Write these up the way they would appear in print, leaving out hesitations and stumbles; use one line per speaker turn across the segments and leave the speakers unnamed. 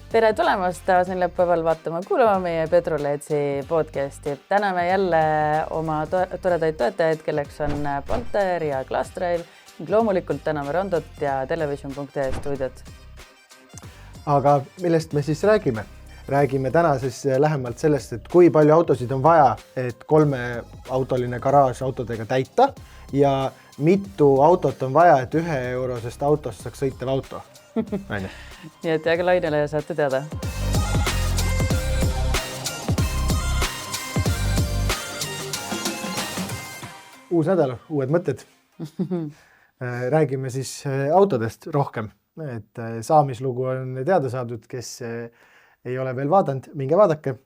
Tere tulemast taas neljapäeval vaatama kuulama meie Petroleetsi podcasti. Täname jälle oma toredaid toetajaid, kelleks on Panter ja Glastrail ning loomulikult täname Rondot ja Television.ee stuudiot.
Aga millest me siis räägime? Räägime täna siis lähemalt sellest, et kui palju autosid on vaja, et 3-autoline garaaž autodega täita ja mitu autot on vaja, et 1 eurosest autost saaks sõitev auto.
Nii et jääge lainele ja saate teada.
Uus nädal, uued mõtted. Räägime siis autodest rohkem. Et saamislugu on teada saadud, kes ei ole veel vaadanud, minge vaadake,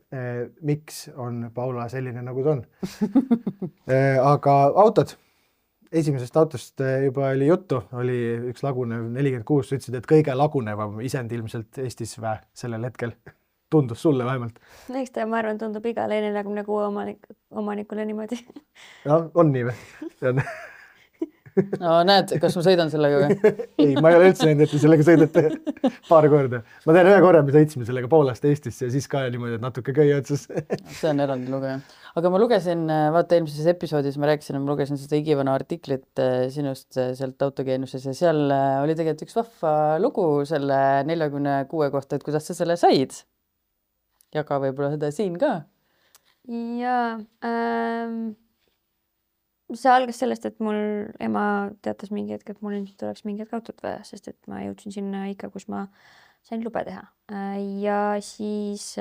miks on Paula selline, nagu ta on. Aga autod. Esimesest autost juba oli juttu, oli üks lagunev 46, sa ütlesid, et kõige lagunevam isend ilmselt Eestis sellel hetkel. Tundus sulle vähemalt.
Eks ta, ma arvan, tundub igale 46 omanikule niimoodi.
Ja, on nii või?
No näed, kas ma sõidan sellega või?
Ei, ma ei ole üldse näinud, et te sellega sõidate paar korda. Ma tean 1 korra, me sõitsime sellega Poolast Eestisse ja siis ka niimoodi, et natuke köie otsas.
See on eraldi lugeja. Aga ma lugesin, vaata eelmises episoodis ma lugesin seda igivana artiklit sinust sealt autogeenuses ja seal oli tegelikult üks vahva lugu selle 46 kohta, et kuidas sa selle said. Jaga võib-olla seda siin ka.
Jaa, see algas sellest, et mul ema teatas mingi hetk, et mul ilmselt oleks mingi hetk autot vaja, sest et ma jõudsin sinna ikka, kus ma sain lube teha. Ja siis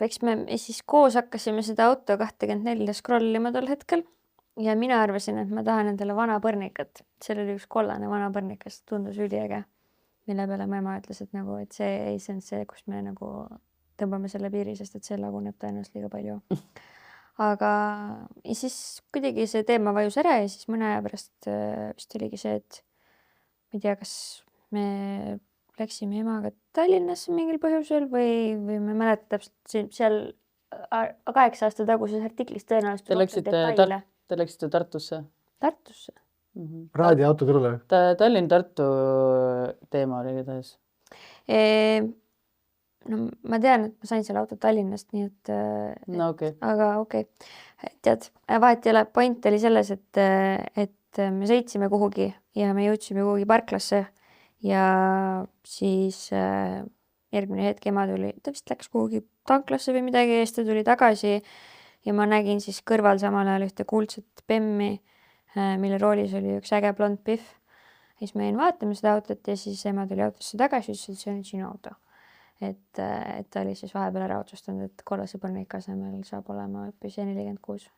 eks me siis koos hakkasime seda auto 24 scrollima tol hetkel ja mina arvasin, et ma tahan endale vana põrnikat. Seal oli üks kollane vana põrnikas, tundus üliäge, mille peale mu ema ütles, et, nagu, et see on see, kus me nagu tõmbame selle piiri, sest et see laguneb tõenäoliselt liiga palju. Aga ja siis kuidagi see teema vajus ära ja siis mõne aja pärast vist oligi see, et ma ei tea, kas me läksime emaga Tallinnasse mingil põhjusel või me mäletan täpselt seal 8 aasta taguses artiklis tõenäoliselt
Te läksite Tartusse?
Tartusse?
Raadiautoturule?
Tallinn-Tartu teema oli tähes.
No ma tean, et ma sain selle auto Tallinnast, nii et
no, okay.
Aga okei. Tead, vahet ei ole, point oli selles, et me sõitsime kuhugi ja me jõudsime kuhugi parklasse ja siis järgmine hetk ema tuli, ta vist läks kuhugi tanklasse või midagi ja siis ta tuli tagasi ja ma nägin siis kõrval samal ajal ühte kuldset Bemmi, mille roolis oli üks äge blond Biff. Ja siis me jäin vaatama seda autot ja siis ema tuli autosse tagasi ja ütles, et see on sinu auto. Et ta oli siis vahepeal ära otsustanud, et kollase põrnika asemel saab olema hoopis 46.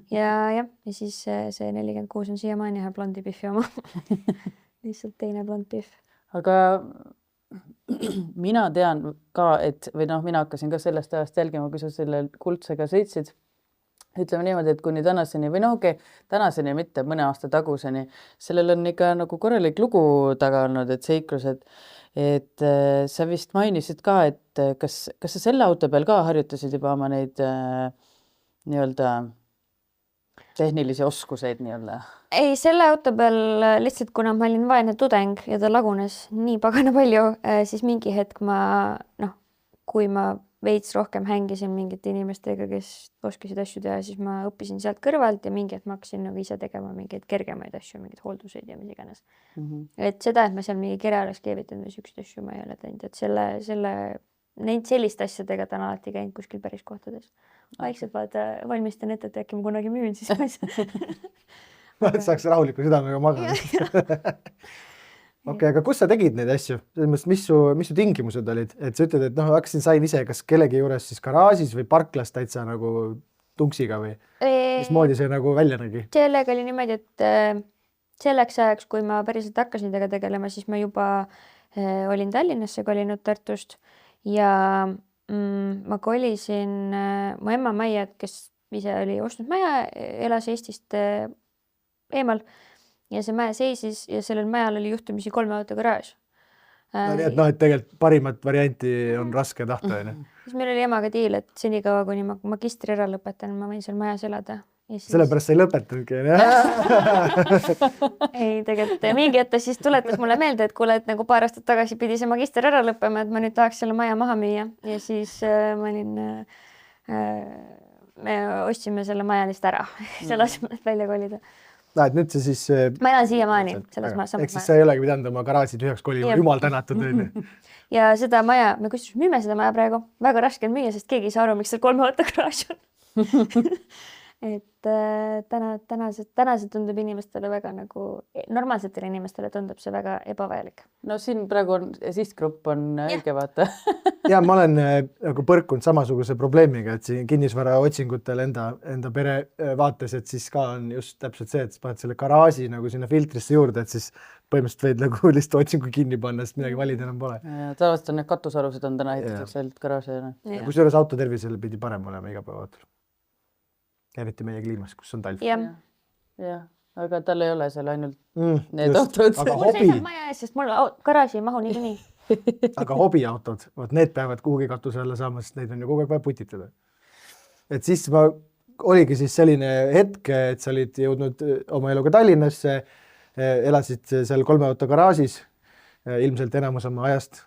ja siis see 46 on siiamaani ühe blondi Biffi oma. Lihtsalt teine blond Biff.
Aga mina tean ka, et või mina hakkasin ka sellest ajast jälgima, kui sa selle kuldsega sõitsid. Ütleme niimoodi, et kuni tänaseni või tänaseni mitte mõne aasta taguseni. Sellel on ikka nagu korralik lugu taga olnud, et seiklused. Et sa vist mainisid ka, et kas sa selle auto peal ka harjutasid juba oma neid nii-öelda tehnilisi oskuseid nii-öelda?
Ei, selle auto peal lihtsalt, kuna ma olin vaene tudeng ja ta lagunes nii pagana palju, siis mingi hetk kui ma veits rohkem hängisin mingite inimestega, kes oskasid asju teha, siis ma õppisin sealt kõrvalt ja mingi hetk ma hakkasin nagu ise tegema mingeid kergemaid asju, mingeid hoolduseid ja mis iganes. Et seda, et ma seal mingi kere oleks keevitanud või sükst asju ma ei ole teinud, et selliste asjadega ta on alati käinud kuskil päris kohtades. Vaikselt valmistan ette, et äkki ma kunagi müün, siis ma ei saa.
Saaks rahuliku südamega magada. Okei, aga kus sa tegid neid asju? Mis su tingimused olid? Et sa ütled, et sain ise kas kellegi juures siis garaažis või parklas täitsa nagu tunksiga või mismoodi see nagu välja nägi?
Sellega oli niimoodi, et selleks ajaks, kui ma päriselt hakkasin tega tegelema, siis ma juba olin Tallinnasse kolinud Tartust ja ma kolisin mu ema Maia, kes ise oli ostnud maja, elas Eestist eemal. Ja see maja seisis ja sellel majal oli juhtumisi 3 auto garaaž.
Nii et et tegelikult parimat varianti on raske tahta.
Siis meil oli emaga diil, et senikaua, kuni ma magistri ära lõpetan, ma võin seal majas elada. ja siis
sellepärast sa ei lõpetanudki.
ei, tegelikult mingi hetk ta siis tuletas mulle meelde, et kuule, et nagu paar aastat tagasi pidi see magister ära lõppema, et ma nüüd tahaks selle maja maha müüa ja siis ma olin me ostsime selle maja lihtsalt ära selle asemel, et välja kolida.
Et nüüd see siis...
Ma elan siiamaani selles majas.
Eks siis sa ei olegi pidanud oma garaaži tühjaks kolima, jumal tänatud.
Ja seda maja, me kusjuures müüme seda maja praegu, väga raske on müüa, sest keegi ei saa aru, miks seal 3 auto garaaž on. Et täna see tundub inimestele väga nagu, normaalsetele inimestele tundub see väga ebavajalik.
No siin praegu on, sihtgrupp on õige vaata.
Ja ma olen nagu põrkunud samasuguse probleemiga, et siin kinnisvara otsingutel enda pere vaates, et siis ka on just täpselt see, et paned selle garaaži nagu sinna filtrisse juurde, et siis põhimõtteliselt võid nagu lihtsalt otsingu kinni panna, sest midagi valida enam pole.
Tavaliselt on need katusalused on täna ehitatakse ainult garaaži.
Kusjuures auto tervisele pidi parem olema iga päev autor. Eriti meie kliimas, kus on talv.
Jah, aga tal ei ole seal ainult need autod.
Mul seisab maja ees, sest mul garaaži ei mahu nii.
Aga hobiautod, need peavad kuhugi katuse alla saama, sest neid on ju kogu aeg vaja putitada. Et siis oligi siis selline hetk, et sa olid jõudnud oma eluga Tallinnasse, elasid seal 3 auto garaažis, ilmselt enamus oma ajast.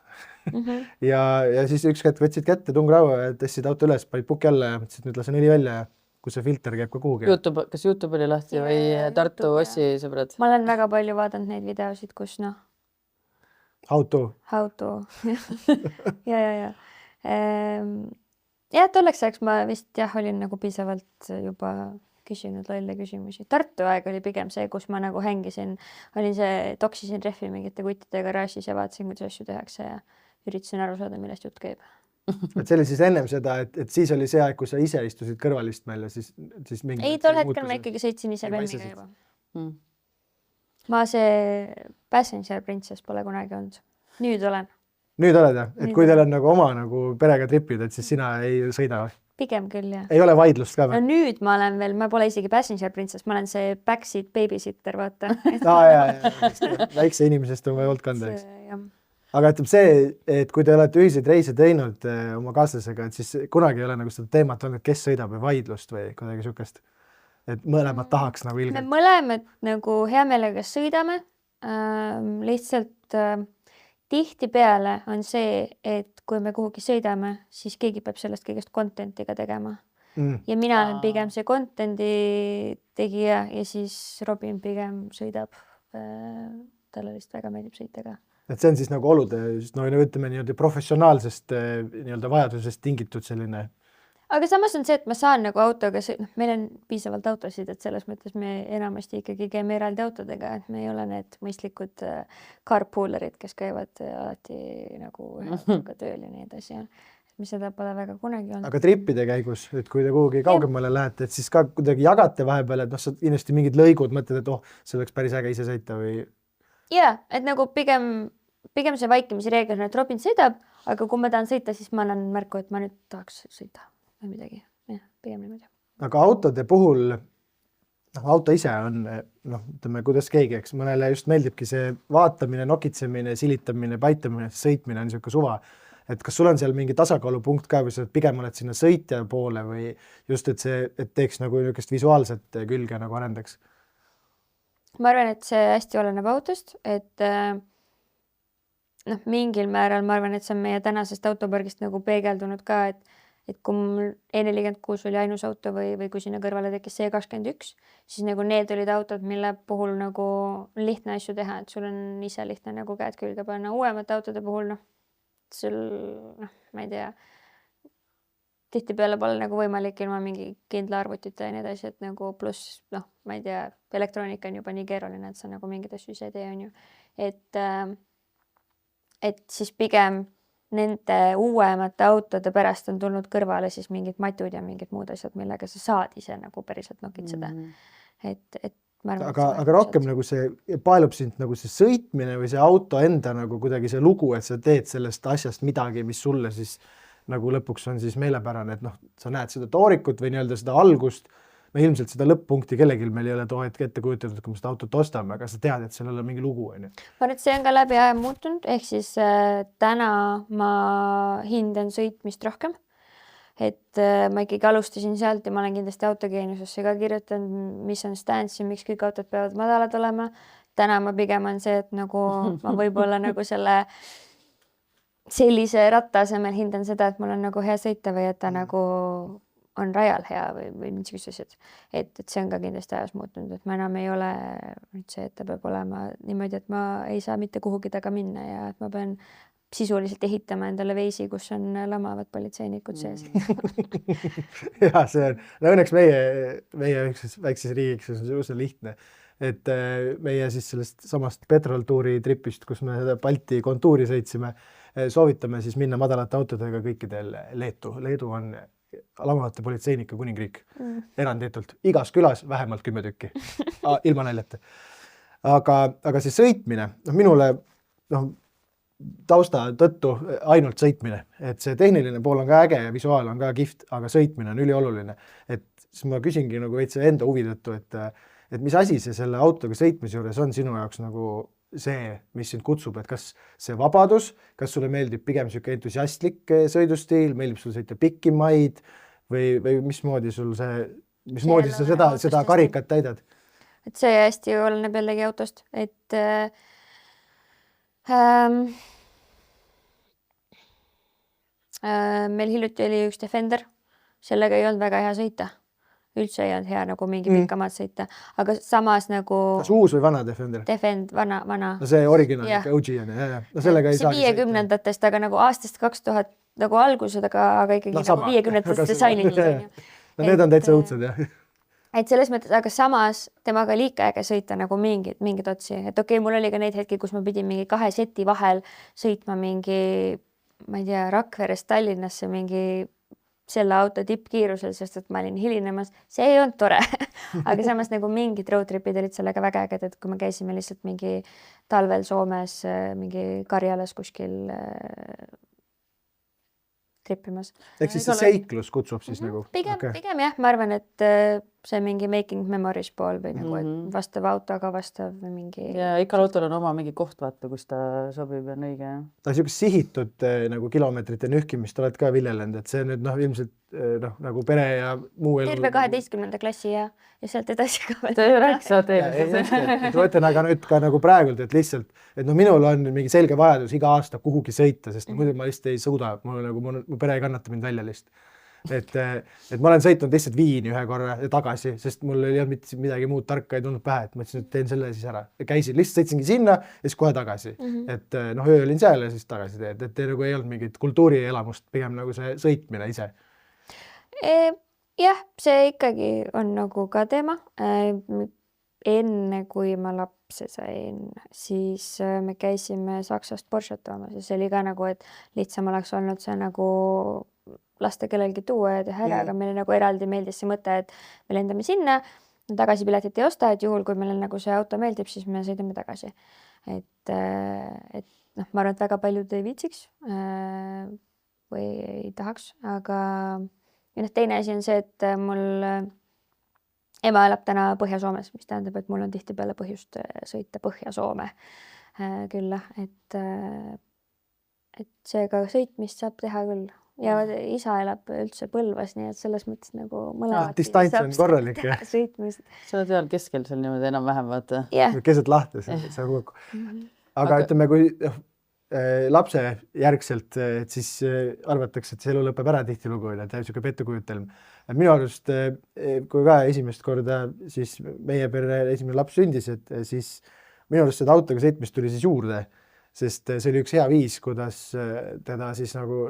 Ja siis üks hetk võtsid kätte tungraua ja tõstsid auto üles, panid puki alla ja mõtlesid, nüüd lase neli välja ja kus see filter käib ka kuhugi.
Kas YouTube oli lahti või Tartu Ossi sõbrad?
Ma olen väga palju vaadanud neid videosid, kus
How to.
Ja. Ja tolleks ajaks ma vist olin nagu piisavalt juba küsinud lolle küsimusi. Tartu aeg oli pigem see, kus ma nagu hängisin, toksisin rehvi mingite kuttide garaažis ja vaatasin, kuidas asju tehakse ja üritasin aru saada, millest jutt käib.
Et see oli siis ennem seda, et siis oli see aeg, kui sa ise istusid kõrvalistmel ja siis mingi...
Ei, tol hetkel ma ikkagi sõitsin ise Bemmiga juba. Ma see Passenger Princess pole kunagi olnud. Nüüd olen.
Nüüd oled, et kui teil on nagu oma nagu perega tripid, et siis sina ei sõida või?
Pigem küll, jah.
Ei ole vaidlust ka või?
No nüüd ma olen veel, ma pole isegi Passenger Princess, ma olen see backseat babysitter, vaata.
Väikse inimesest on vaja olnud kanda, eks. Aga ütleb see, et kui te olete ühiseid reise teinud oma kaaslasega, et siis kunagi ei ole nagu seda teemat olnud, kes sõidab või vaidlust või kuidagi sükest, et mõlemad tahaks nagu ilgelt.
Me mõlemad nagu hea meelega sõidame, lihtsalt tihtipeale on see, et kui me kuhugi sõidame, siis keegi peab sellest kõigest contentiga tegema. Ja mina olen pigem see contenti tegija ja siis Robin pigem sõidab. Talle lihtsalt väga meeldib sõita ka.
Et see on siis nagu olude, ütleme nii professionaalsest vajadusest tingitud selline.
Aga samas on see, et ma saan nagu autoga, meil on piisavalt autosid, et selles mõttes me enamasti ikkagi käime eraldi autodega, et me ei ole need mõistlikud carpoolerid, kes käivad alati nagu autoga tööl ja nii edasi. Me seda pole väga kunagi olnud.
Aga trippide käigus, et kui te kuhugi kaugemale lähete, et siis ka kuidagi jagate vahepeal, et sa kindlasti mingid lõigud mõtled, et see oleks päris äge ise sõita või...
Jaa, et nagu pigem see vaikimise reegel on, et Robin sõidab, aga kui ma tahan sõita, siis ma annan märku, et ma nüüd tahaks sõita või midagi. Jah, pigem niimoodi.
Aga autode puhul, auto ise on, ütleme, kuidas keegi, eks mõnele just meeldibki see vaatamine, nokitsemine, silitamine, paitamine, sõitmine on niisugune suva. Et kas sul on seal mingi tasakaalupunkt ka või sa pigem oled sinna sõitja poole või just, et teeks nagu niisugust visuaalset külge nagu arendaks?
Ma arvan, et see hästi oleneb autost, et mingil määral ma arvan, et see on meie tänasest autopargist nagu peegeldunud ka, et kui mul E46 oli ainus auto või kui sinna kõrvale tekkis C21, siis nagu need olid autod, mille puhul nagu lihtne asju teha, et sul on ise lihtne nagu käed külge panna. Uuemate autode puhul, sul, ma ei tea, tihtipeale pole nagu võimalik ilma mingi kindla arvutita ja nii edasi, et nagu pluss, ma ei tea, elektroonika on juba nii keeruline, et sa nagu mingid asju ise tee on ju. Et siis pigem nende uuemate autode pärast on tulnud kõrvale siis mingid matud ja mingid muud asjad, millega sa saad ise nagu päriselt nokitseda. Et ma arvan,
aga rohkem nagu see paelub sind nagu see sõitmine või see auto enda nagu kuidagi see lugu, et sa teed sellest asjast midagi, mis sulle siis nagu lõpuks on siis meelepärane, et sa näed seda toorikut või nii-öelda seda algust. Me ilmselt seda lõpp-punkti kellelgi meil ei ole too hetk ette kujutatud, kui me seda autot ostame, aga sa tead, et sellel on mingi lugu.
Ma arvan, et see on ka läbi aja muutunud, ehk siis täna ma hindan sõitmist rohkem. et ma ikkagi alustasin sealt ja ma olen kindlasti autogeeniusesse ka kirjutanud, mis on stance ja miks kõik autod peavad madalad olema. Täna ma pigem on see, et nagu ma võib-olla nagu sellise ratta asemel hindan seda, et mul on nagu hea sõita või et ta nagu on rajal hea või mingisugused asjad. Et see on ka kindlasti ajas muutunud, et ma enam ei ole see, et ta peab olema niimoodi, et ma ei saa mitte kuhugi taga minna ja et ma pean sisuliselt ehitama endale veisi, kus on lamavad politseinikud sees.
Ja see on, no õnneks meie väikses riigiks on see lihtne, et meie siis sellest samast Petrol tuuri tripist, kus me Balti kontuuri sõitsime, soovitame siis minna madalate autodega kõikidel Leetu. Leedu on lamavate politseinike kuningriik, eranditult. Igas külas vähemalt 10 tükki, ilma naljata. Aga see sõitmine, minule tausta tõttu ainult sõitmine, et see tehniline pool on ka äge ja visuaal on ka kihvt, aga sõitmine on ülioluline. Et siis ma küsingi nagu veits enda huvi tõttu, et mis asi see selle autoga sõitmise juures on sinu jaoks nagu see, mis sind kutsub, et kas see vabadus, kas sulle meeldib pigem siuke entusiastlik sõidustiil, meeldib sul sõita pikki maid või mismoodi sul mismoodi sa seda karikat täidad?
Et see hästi oleneb jällegi autost, et meil hiljuti oli üks Defender, sellega ei olnud väga hea sõita. Üldse ei olnud hea nagu mingi pikamaad sõita, aga samas nagu...
Kas uus või vana Defender?
Vana.
No see originaal, OG on, ja. No sellega ei saagi
sõita. 50-ndatest, aga nagu aastast 2000 nagu algused, aga ikkagi no, nagu 50-ndatest disainid.
No need on täitsa õudsed, jah.
Et selles mõttes, aga samas temaga liika äge sõita nagu mingid otsi. Et okei, mul oli ka neid hetki, kus ma pidin mingi 2 seti vahel sõitma mingi, ma ei tea, Rakverest Tallinnasse mingi selle auto tippkiirusel, sest et ma olin hilinemas. See ei olnud tore. Aga samas nagu mingid roadtripid olid sellega väga äged, et kui me käisime lihtsalt mingi talvel Soomes mingi Karjalas kuskil trippimas.
Ehk siis see seiklus kutsub siis nagu?
Pigem jah, ma arvan, et see mingi making memories pool või nagu, et vastav autoga vastav mingi...
Ja igal autol on oma mingi koht vaata, kus ta sobib ja on õige.
Siukest sihitud nagu kilomeetrite nühkimist oled ka viljelenud, et see nüüd ilmselt nagu pere ja muu elu...
Terve 12. klassi ja sealt edasi ka veel.
See rääksa teile.
Ma ütlen aga nüüd ka nagu praegult, et lihtsalt, et minul on mingi selge vajadus iga aasta kuhugi sõita, sest muidu ma lihtsalt ei suuda, mu pere ei kannata mind välja lihtsalt. Et ma olen sõitnud lihtsalt Viini ühe korra ja tagasi, sest mul ei olnud mitte midagi muud tarka ei tulnud pähe, et ma ütlesin, et teen selle siis ära. Käisin, lihtsalt sõitsingi sinna ja siis kohe tagasi. Et öö olin seal ja siis tagasi teed. Et nagu ei olnud mingit kultuurielamust, pigem nagu see sõitmine ise.
Jah, see ikkagi on nagu ka teema. Enne kui ma lapse sain, siis me käisime Saksast Porschet toomas ja see oli ka nagu, et lihtsam oleks olnud see nagu lasta kellelgi tuua ja teha ära, aga meile nagu eraldi meeldis see mõte, et me lendame sinna, tagasipiletit ei osta, et juhul, kui meile nagu see auto meeldib, siis me sõidame tagasi. Et ma arvan, et väga paljud ei viitsiks või ei tahaks, aga teine asi on see, et mul ema elab täna Põhja-Soomes, mis tähendab, et mul on tihtipeale põhjust sõita Põhja-Soome küll, et seega sõitmist saab teha küll. Ja isa elab üldse Põlvas, nii et selles mõttes nagu mõlemad.
Distants on korralik.
Sõitmist.
Sa oled seal keskel seal niimoodi enam-vähem, vaata.
Keset lahti. Aga ütleme, kui lapse järgselt, et siis arvatakse, et see elu lõpeb ära tihtilugu, et jääb siuke pettekujutelm. Minu arust, kui ka esimest korda siis meie perre esimene laps sündis, et siis minu arust seda autoga sõitmist tuli siis juurde, sest see oli üks hea viis, kuidas teda siis nagu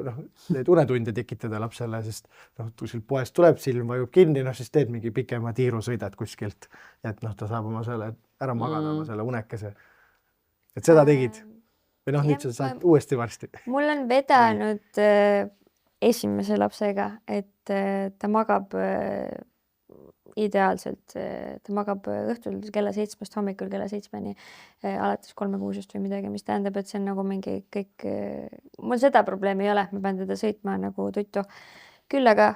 neid unetunde tekitada lapsele, sest kuskilt poest tuleb, silm vajub kinni, siis teed mingi pikema tiiru, sõidad kuskilt, et ta saab oma selle ära magada, oma selle unekese. Et seda tegid. Või nüüd sa saad uuesti varsti.
Mul on vedanud esimese lapsega, et ta magab ideaalselt, ta magab õhtul kella 7 hommikul kella 7 alates 3-6 või midagi, mis tähendab, et see on nagu mingi kõik, mul seda probleemi ei ole, ma pean teda sõitma nagu tuttu. Küll aga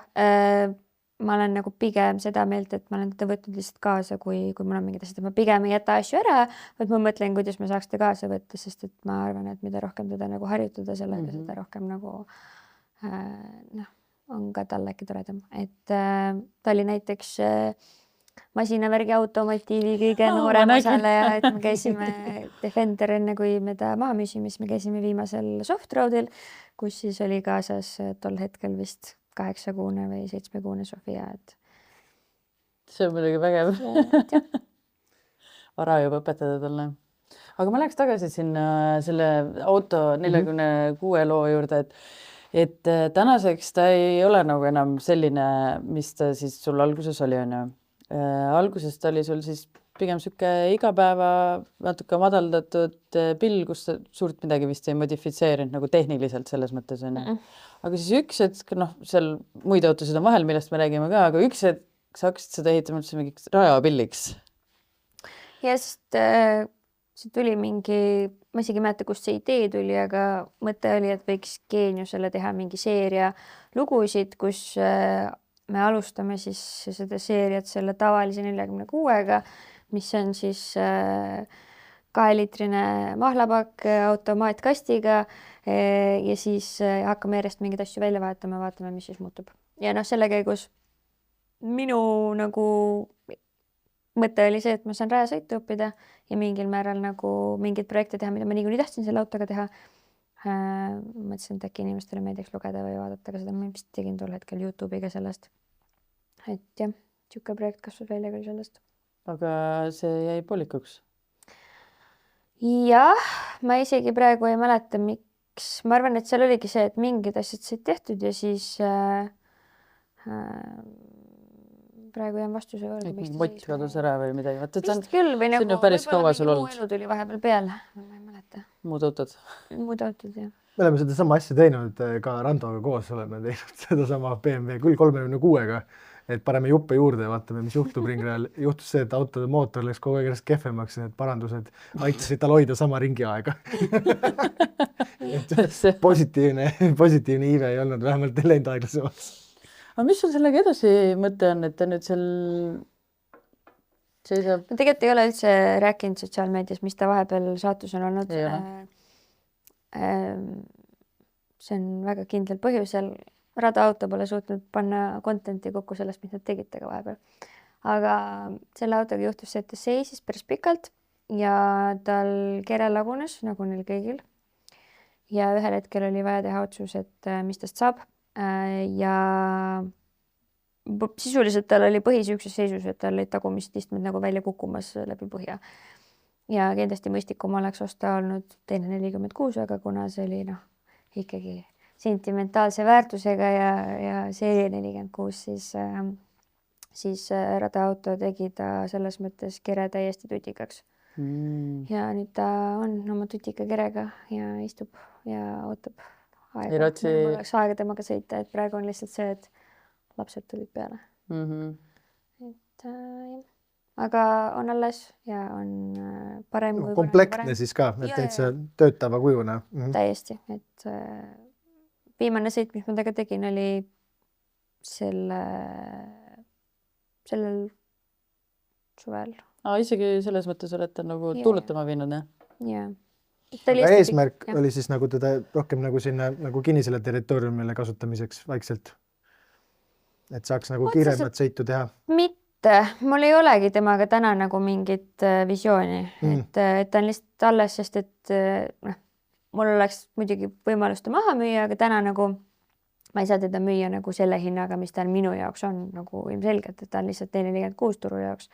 ma olen nagu pigem seda meelt, et ma olen teda võtnud lihtsalt kaasa, kui mul on mingid asjad, et ma pigem ei jäta asju ära, vaid ma mõtlen, kuidas ma saaks teda kaasa võtta, sest et ma arvan, et mida rohkem teda nagu harjutada sellega, seda rohkem nagu on ka tal äkki toredam, et ta oli näiteks masinavärgi automotiivi kõige noorem osaleja, et me käisime Defender enne, kui me ta maha müüsime, siis me käisime viimasel soft roadil, kus siis oli kaasas tol hetkel vist 8-kuune või 7-kuune Sofia, et
see on muidugi vägev. Vara juba õpetada talle. Aga ma läheks tagasi sinna selle auto 46 loo juurde, et tänaseks ta ei ole nagu enam selline, mis ta siis sul alguses oli, on ju. Alguses ta oli sul siis pigem sihuke igapäeva natuke madaldatud pill, kus sa suurt midagi vist ei modifitseerinud nagu tehniliselt selles mõttes, on ju. Aga siis üks hetk, seal muid autosid on vahel, millest me räägime ka, aga üks hetk sa hakkasid seda ehitama üldse mingiks rajapilliks.
Ja sest see tuli mingi, ma isegi ei mäleta, kust see idee tuli, aga mõte oli, et võiks Geeniusele teha mingi seeria lugusid, kus me alustame siis seda seeriat selle tavalise 46-ga, mis on siis 2-liitrine mahlapakk automaatkastiga ja siis hakkame järjest mingeid asju välja vaatama, vaatame, mis siis muutub. Ja selle käigus minu nagu mõte oli see, et ma saan rajasõitu õppida ja mingil määral nagu mingeid projekte teha, mida ma niikuinii tahtsin selle autoga teha. Mõtlesin, et äkki inimestele meeldiks lugeda või vaadata ka seda, ma vist tegin tol hetkel YouTube'iga sellest. Et jah, siuke projekt kasvas välja küll sellest.
Aga see jäi poolikuks?
Jah, ma isegi praegu ei mäleta, miks. Ma arvan, et seal oligi see, et mingid asjad said tehtud ja siis praegu jään vastuse võrgu.
Et mingi mott kadus ära või midagi.
Vist küll või nagu
on päris kaua sul
muu elu tuli vahepeal peale. Ma ei mäleta.
Muud autod,
jah.
Me oleme seda sama asja teinud ka Randoga koos, oleme teinud seda sama BMW küll 36-ga, et paneme juppe juurde ja vaatame, mis juhtub ringrajal. Juhtus see, et autode mootor läks kogu aeg järjest kehvemaks ja need parandused aitasid tal hoida sama ringi aega. positiivne iive ei olnud, vähemalt ei läinud aeglasemaks.
Aga mis sul sellega edasi mõte on, et ta nüüd seal seisab?
Ma tegelikult ei ole üldse rääkinud sotsiaalmeedias, mis ta vahepeal saatus on olnud. See on väga kindlal põhjusel. Rada auto pole suutnud panna contenti kokku sellest, mis nad tegid tega vahepeal. Aga selle autoga juhtus see, et ta seisis päris pikalt ja tal kere lagunes, nagu neil kõigil. Ja ühel hetkel oli vaja teha otsus, et mis tast saab. Ja sisuliselt tal oli põhisüükses seisus, et tal olid tagumised istmed nagu välja kukkumas läbi põhja. Ja kindlasti mõistikum oleks osta olnud teine 46, aga kuna see oli ikkagi sentimentaalse väärtusega ja seeria 46, siis Rada auto tegi ta selles mõttes kere täiesti tutikaks. Ja nüüd ta on oma tutika kerega ja istub ja ootab aega. Mul oleks aega temaga sõita, et praegu on lihtsalt see, et lapsed tulid peale. Et aga on alles ja on parem kui
komplektne siis ka, et täitsa töötava kujuna.
Täiesti, et viimane sõit, mis ma tega tegin, oli sellel suvel.
Isegi selles mõttes olete nagu tuulutama viinud,
jah?
Aga eesmärk oli siis nagu teda rohkem nagu sinna nagu kinnisele territooriumile kasutamiseks vaikselt, et saaks nagu kiiremat sõitu teha.
Mitte, mul ei olegi temaga täna nagu mingit visiooni, et ta on lihtsalt alles, sest et mul oleks muidugi võimalust ta maha müüa, aga täna nagu ma ei saa teda müüa nagu selle hinnaga, mis ta minu jaoks on nagu ilmselgelt, et ta on lihtsalt 46 turu jaoks.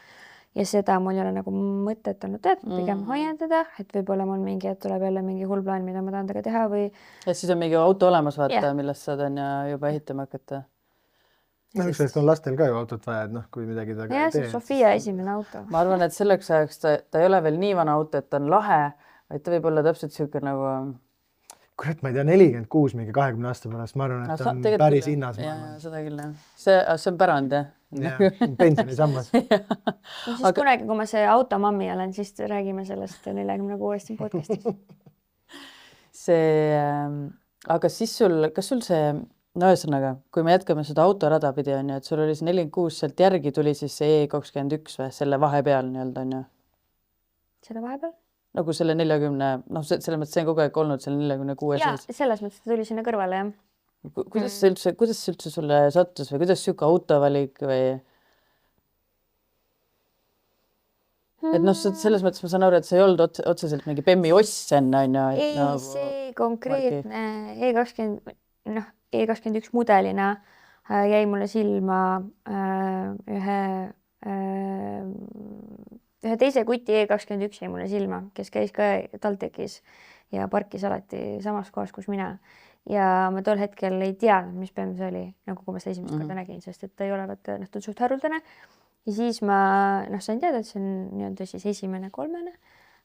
Ja seda mul ei ole nagu mõtet olnud, et pigem hoian teda, et võib-olla mul mingi hetk tuleb jälle mingi hull plaan, mida ma tahan tega teha või...
Ja siis on mingi auto olemas, vaata, millest saad on ja juba ehitama hakata.
Üks hetk on lastel ka ju autot vaja, et kui midagi taga
ei tee. See on Sofia esimene auto.
Ma arvan, et selleks ajaks ta ei ole veel nii vana auto, et ta on lahe, vaid ta võib olla täpselt siuke nagu...
Kurat, ma ei tea, 46 mingi 20 aasta pärast, ma arvan, et ta on päris hinnas.
Seda küll, jah. See on pärand, jah?
Pensionisammas.
Siis kunagi, kui ma see automammi olen, siis räägime sellest 46 podcastis.
Aga siis kas sul see, ühesõnaga, kui me jätkame seda autorada pidi, on ju, et sul oli see 46, sealt järgi tuli siis see E21 või selle vahepeal nii-öelda, on ju?
Selle vahepeal?
Nagu selle 40, selles mõttes see on kogu aeg olnud selle 46
sees. Jaa, selles mõttes ta tuli sinna kõrvale, jah.
Kuidas see üldse sulle sattus või kuidas siuke autovalik või? Et noh, selles mõttes ma saan aru, et see ei olnud otseselt mingi Bemmi ossen, on ju.
Ei, see konkreetne E20, E21 mudelina jäi mulle silma ühe teise kuti E21 jäi mulle silma, kes käis ka TalTechis ja parkis alati samas kohas, kus mina. Ja ma tol hetkel ei teadnud, mis Bemm see oli, nagu kui ma seda esimest korda nägin, sest et ta ei ole ta on suht haruldane. Ja siis ma sain teada, et see on nii-öelda siis esimene kolmene.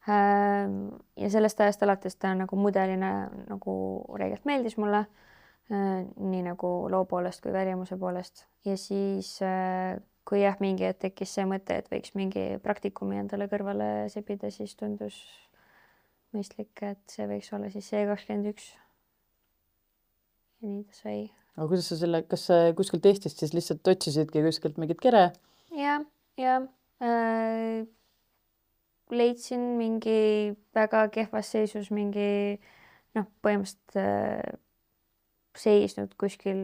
Ja sellest ajast alates ta nagu mudelina nagu reegelt meeldis mulle, nii nagu loo poolest kui värimuse poolest. Ja siis, kui mingi hetk tekkis see mõte, et võiks mingi praktikumi endale kõrvale sepida, siis tundus mõistlik, et see võiks olla siis E21. Ja nii ta sai.
Aga kuidas sa kas sa kuskilt Eestist siis lihtsalt otsisidki kuskilt mingit kere?
Ja leidsin mingi väga kehvas seisus mingi põhimõtteliselt seisnud kuskil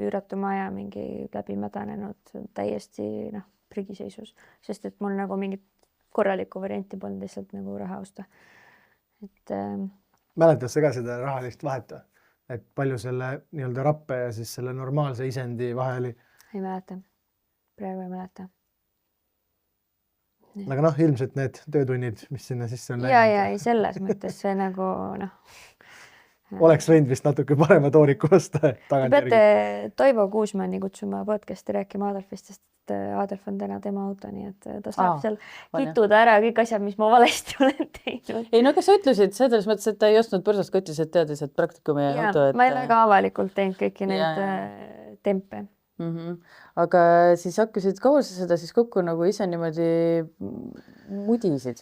üüratu maja mingi läbi mädanenud täiesti prügiseisus, sest et mul nagu mingit korralikku varianti polnud lihtsalt nagu raha osta.
Mäletad sa ka seda rahalist vahet? Et palju selle nii-öelda rappe ja siis selle normaalse isendi vahe oli?
Ei mäleta. Praegu ei mäleta.
Aga ilmselt need töötunnid, mis sinna sisse on
läinud. Ja ei selles mõttes see nagu
Oleks võinud vist natuke parema tooriku osta.
Peate Toivo Kuusmanni kutsuma podcasti rääkima Adolfist, sest Adolf on täna tema auto, nii et ta saab seal kittuda ära kõik asjad, mis ma valesti olen teinud.
Ei, aga sa ütlesid selles mõttes, et ta ei ostnud põrsast kotis, et teadis, et praktikumi auto.
Ma ei ole ka avalikult teinud kõiki neid tempe.
Aga siis hakkasid kaua sa seda siis kokku nagu ise niimoodi mudisid?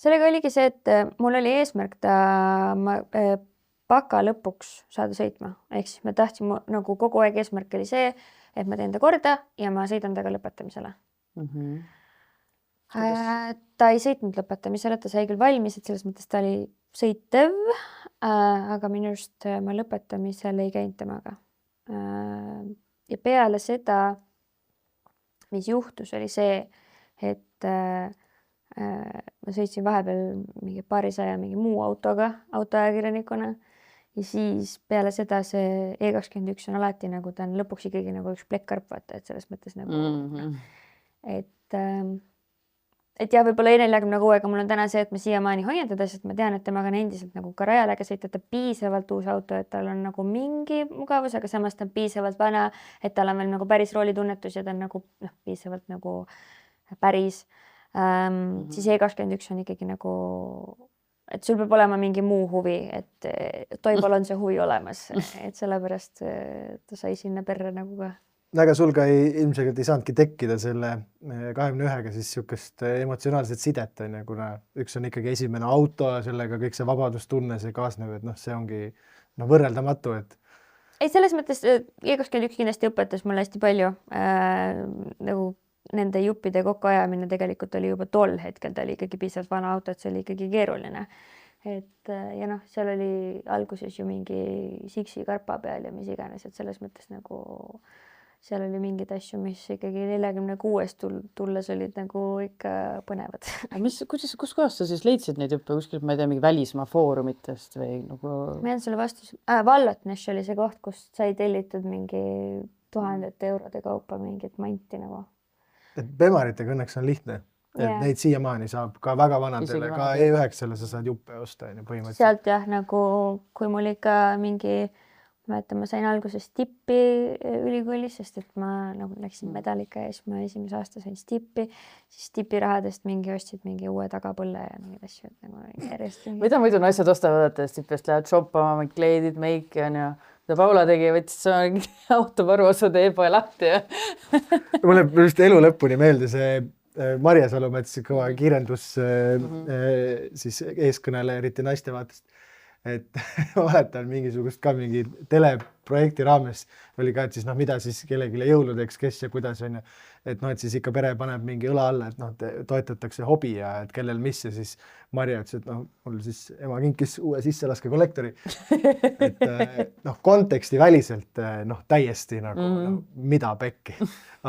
Sellega oligi see, et mul oli eesmärk baka lõpuks saada sõitma. Ehk siis ma tahtsin nagu kogu aeg eesmärk oli see, et ma teen ta korda ja ma sõidan taga lõpetamisele. Ta ei sõitnud lõpetamisele, ta sai küll valmis, et selles mõttes ta oli sõitev, aga minu arust ma lõpetamisel ei käinud temaga. Ja peale seda, mis juhtus, oli see, et ma sõitsin vahepeal mingi paarisaja mingi muu autoajakirjanikuna ja siis peale seda see E21 on alati nagu ta on lõpuks ikkagi nagu üks plekkarp, vaata, et selles mõttes nagu et jah, võib-olla E46-ga mul on täna see, et ma siiamaani hoian teda, sest ma tean, et temaga on endiselt nagu ka rajalega sõita, ta piisavalt uus auto, et tal on nagu mingi mugavus, aga samas ta on piisavalt vana, et tal on veel nagu päris roolitunnetus ja ta on nagu piisavalt nagu päris. Siis E21 on ikkagi nagu, et sul peab olema mingi muu huvi, et Toibol on see huvi olemas, et sellepärast ta sai sinna perre nagu ka.
Aga sul ka ilmselt ei saanudki tekkida selle 21-ga siis niisugust emotsionaalset sidet, kuna üks on ikkagi esimene auto ja sellega kõik see vabadustunne, see kaasnev, et see ongi võrreldamatu.
Ei, selles mõttes E21 kindlasti õpetas mulle hästi palju. Nagu nende juppide kokkuajamine tegelikult oli juba tol hetkel, ta oli ikkagi piisavalt vana auto, et see oli ikkagi keeruline. Ja seal oli alguses ju mingi siksi karpa peal ja mis iganes, et selles mõttes nagu seal oli mingid asju, mis ikkagi 46-st tulles olid nagu ikka põnevad.
Kus kohast sa siis leidsid neid juppe? Kuskilt, ma ei tea, mingi välismaa foorumitest või nagu...
Ma jään sulle vastus. Vallotnes oli see koht, kus sai tellitud mingi 1000 eurode kaupa mingit manti nagu.
Et Bemaritega õnneks on lihtne. Et neid siiamaani saab ka väga vanadele, ka E9-le sa saad juppe osta.
Sealt jah, nagu kui mul ikka mingi... Ma sain alguses Stippi ülikoolis, sest et ma nagu läksin medalika ja siis ma esimese aasta sain Stippi, siis Stippi rahadest mingi ostsid mingi uue tagapõlle ja mingid asju nagu järjest.
Mida muidu naised ostavad, et Stippist lähed shoppama, mingid kleidid, meiki on ja mida Paula tegi, võttis autovaruosade e-poe lahti ja
mulle just elu lõpuni meelde see Marja Salumets kõva kirjandus siis eeskõneleja eriti naiste vaatest. Et ma mäletan mingisugust ka mingi projekti raames oli ka, et siis noh, mida siis kellelegi jõuludeks, kes ja kuidas on ju. Et noh, et siis ikka pere paneb mingi õla alla, et noh, toetatakse hobi ja et kellel mis ja siis Marja ütles, et noh, mul siis ema kinkis uue sisselaske-kollektori. Et noh, konteksti väliselt noh, täiesti nagu no, mida pekki.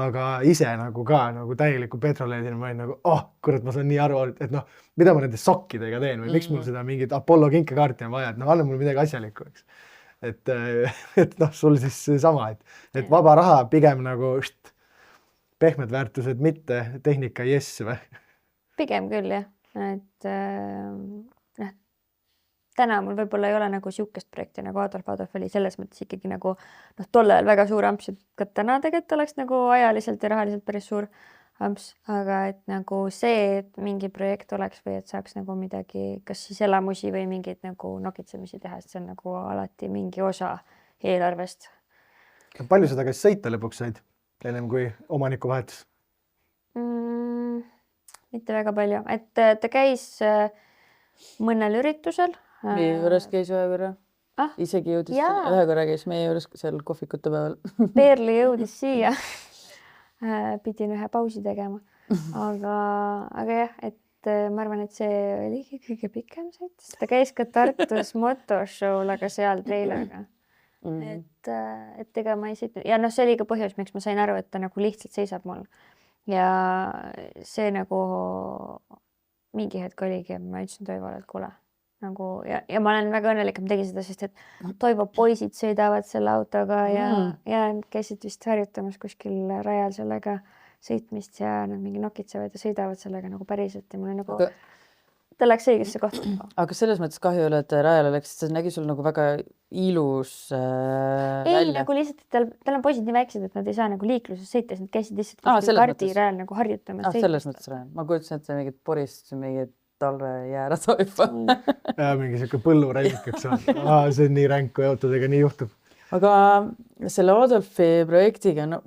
Aga ise nagu ka nagu täieliku petroleedina ma olin nagu, kurat, ma saan nii aru, et noh, mida ma nende sokkidega teen või miks mul seda mingit Apollo kinkekaarti on vaja, et noh, anna mul midagi asjalikku, eks. Et noh, sul siis sama, et vaba raha pigem nagu pehmed väärtused, mitte tehnika jess või?
Pigem küll jah, et täna mul võib-olla ei ole nagu siukest projekti nagu Adolf oli selles mõttes ikkagi nagu noh, tollel väga suur amps, et ka täna tegelikult oleks nagu ajaliselt ja rahaliselt päris suur amps, aga et nagu see, et mingi projekt oleks või et saaks nagu midagi, kas siis elamusi või mingeid nagu nokitsemisi teha, et see on nagu alati mingi osa eelarvest.
Palju seda käis sõita lõpuks said, ennem kui omaniku vahetus?
Mitte väga palju, et ta käis mõnel üritusel.
Meie juures käis ühe korra. Isegi jõudis ühe korra käis meie juures seal kohvikute päeval.
Peerli jõudis siia. Pidin ühe pausi tegema. Aga jah, et ma arvan, et see oli kõige pikem sõit. Ta käis ka Tartus motoshow'l, aga seal treilerga. Et ega ma ei sõitnud. Ja noh, see oli ka põhjus, miks ma sain aru, et ta nagu lihtsalt seisab mul. Ja see nagu mingi hetk oligi, ma ütlesin Toivole, et kuule. Nagu, ja ma olen väga õnnelik, et ma tegin seda, sest et Toivo poisid sõidavad selle autoga ja käisid vist harjutamas kuskil rajal sellega sõitmist ja nad mingi nokitsevad ja sõidavad sellega nagu päriselt ja mul on nagu ta läks õigesse kohta.
Aga selles mõttes kahju ole, et rajale läks, see nägi sul nagu väga ilus
välja. Nagu lihtsalt, et tal on poisid nii väiksed, et nad ei saa nagu liikluses sõita, nad käisid lihtsalt kuskil kardirajal nagu harjutamas.
Selles mõttes rajal. Ma kujutasin, et see mingid porist, mingid talvejäära toiva.
Mingi siuke põllurällikaks on. See on nii ränk, kui autodega nii juhtub.
Aga selle Adolfi projektiga, no,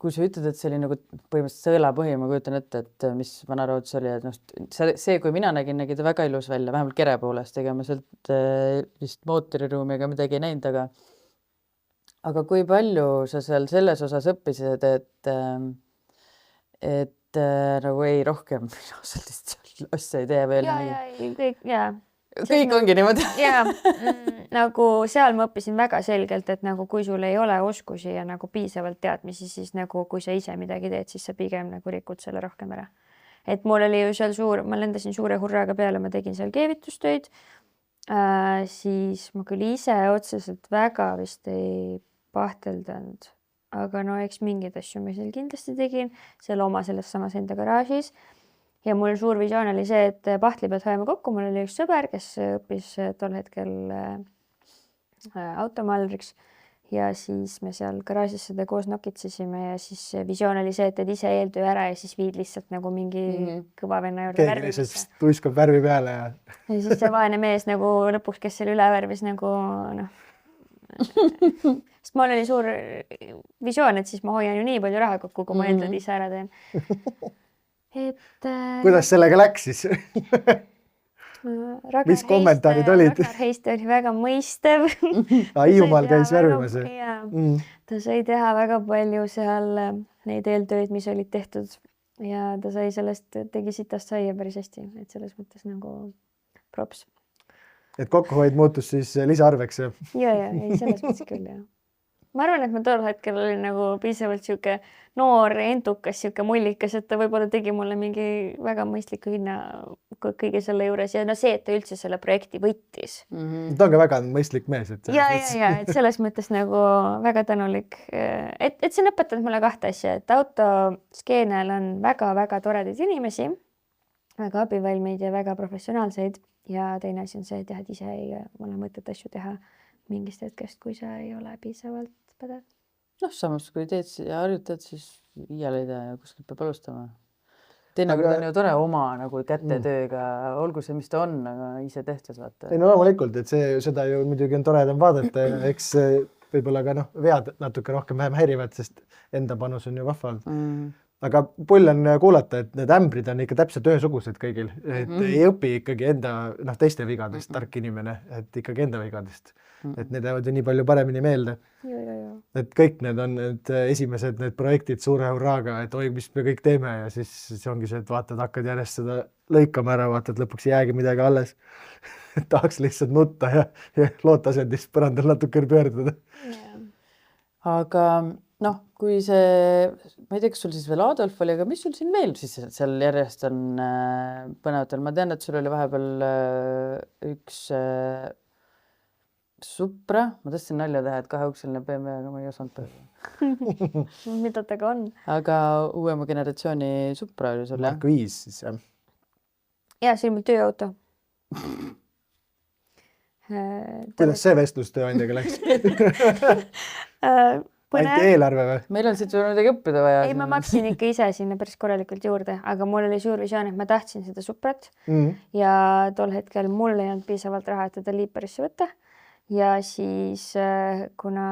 kui sa ütled, et see oli nagu põhimõtteliselt sõelapõhi, ma kujutan ette, et mis vanarauds oli, et noh, see, kui mina nägin, nägi ta väga ilus välja, vähemalt kere poolest, ega ma sealt vist mootoriruumi ega midagi ei näinud, aga kui palju sa seal selles osas õppisid, et nagu ei rohkem sellist asja ei tee veel? Kõik ongi niimoodi.
Nagu seal ma õppisin väga selgelt, et nagu kui sul ei ole oskusi ja nagu piisavalt teadmisi, siis nagu kui sa ise midagi teed, siis sa pigem nagu rikud selle rohkem ära. Et mul oli ju seal ma lendasin suure hurraaga peale, ma tegin seal keevitustöid, siis ma küll ise otseselt väga vist ei pahteldanud, aga no eks mingeid asju ma seal kindlasti tegin, seal oma selles samas enda garaažis. Ja mul suur visioon oli see, et pahtli pealt hoiame kokku. Mul oli üks sõber, kes õppis tol hetkel automalriks ja siis me seal garaažis seda koos nokitsesime ja siis visioon oli see, et teed ise eeltöö ära ja siis viid lihtsalt nagu mingi kõva venna juurde
värvi. Keegi lihtsalt tuiskab värvi peale ja
siis see vaene mees nagu lõpuks, kes selle üle värvis nagu noh. Sest mul oli suur visioon, et siis ma hoian ju nii palju raha kokku, kui ma eeltööd ise ära teen.
Kuidas sellega läks siis? Mis kommentaarid olid?
Ragnar Heiste oli väga mõistev.
Hiiumaal käis värvimas.
Ta sai teha väga palju seal neid eeltööd, mis olid tehtud ja ta sai sellest, tegi sitast saia päris hästi, et selles mõttes nagu props.
Et kokkuhoid muutus siis lisaarveks?
Ja, ei selles mõttes küll, jah. Ma arvan, et ma tol hetkel oli nagu piisavalt siuke noor, entukas, siuke mullikas, et ta võib-olla tegi mulle mingi väga mõistliku hinna kõige selle juures ja no see, et ta üldse selle projekti võttis.
Ta on ka väga mõistlik mees.
Ja, et selles mõttes nagu väga tänulik. Et see on õpetanud mulle kahte asja, et autoskeenel on väga-väga toredaid inimesi, väga abivalmeid ja väga professionaalseid ja teine asi on see, et jah, et ise ei ole mõtet asju teha mingist hetkest, kui sa ei ole piisavalt pädev.
Noh, samas kui teed ja harjutad, siis iial ei tea ja kuskilt peab alustama. Teinekord on ju tore oma nagu kätetööga, olgu see, mis ta on, aga ise tehtes vaata.
Ei no loomulikult, et seda ju muidugi on toredam vaadata ja eks võib-olla ka vead natuke rohkem vähem häirivad, sest enda panus on ju vahval. aga pull on kuulata, et need ämbrid on ikka täpselt ühesugused kõigil, et ei õpi ikkagi enda, teiste vigadest tark inimene, et ikkagi enda vigadest. Et need jäävad ju nii palju paremini meelde. Et kõik need on need esimesed need projektid suure hurraaga, et oi, mis me kõik teeme ja siis ongi see, et vaatad, hakkad järjest seda lõikama ära, vaatad, lõpuks ei jäägi midagi alles. Tahaks lihtsalt nutta ja lootasendist põrandal natuke pöörduda.
Aga noh, kui see, ma ei tea, kas sul siis veel Adolf oli, aga mis sul siin veel siis seal järjest on põnevatel? Ma tean, et sul oli vahepeal üks Supra, ma tahtsin nalja teha, et 2-ukseline BMW, aga ma ei osanud peale.
Mida ta ka on?
Aga uuema generatsiooni Supra oli sul, jah?
Mark 5 siis, jah.
Ja, see oli mul tööauto.
Kuidas see vestlus tööandjaga läks? Ainti eelarve või?
Meil on siit midagi õppida vaja.
Ei, ma maksin ikka ise sinna päris korralikult juurde, aga mul oli suur visioon, et ma tahtsin seda Suprat ja tol hetkel mul ei olnud piisavalt raha, et teda Liiperisse võtta. Ja siis, kuna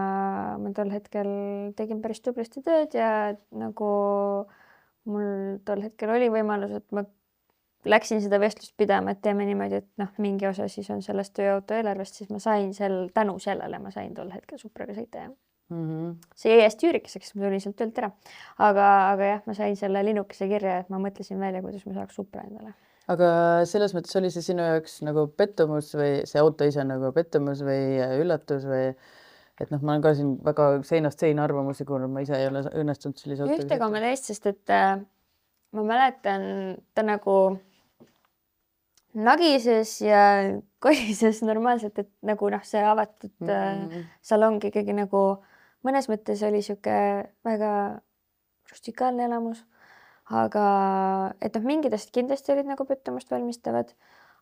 ma tol hetkel tegin päris tublisti tööd ja nagu mul tol hetkel oli võimalus, et ma läksin seda vestlust pidama, et teeme niimoodi, et mingi osa siis on sellest tööauto eelarvest, siis ma sain tänu sellele ma sain tol hetkel Supraga sõita ja see jäi hästi üürikeseks, ma tulin sealt töölt ära. Aga jah, ma sain selle linnukese kirja, et ma mõtlesin välja, kuidas ma saaks Supra endale.
Aga selles mõttes oli see sinu jaoks nagu pettumus või see auto ise nagu pettumus või üllatus või et ma olen ka siin väga seinast seina arvamusi kuulnud, ma ise ei ole õnnestunud sellise auto.
Ühtega oma teist, sest et ma mäletan, ta nagu nagises ja kolises normaalselt, et nagu see avatud salong ikkagi nagu mõnes mõttes oli siuke väga rustikaalne elamus. Aga et mingid asjad kindlasti olid nagu pettumust valmistavad,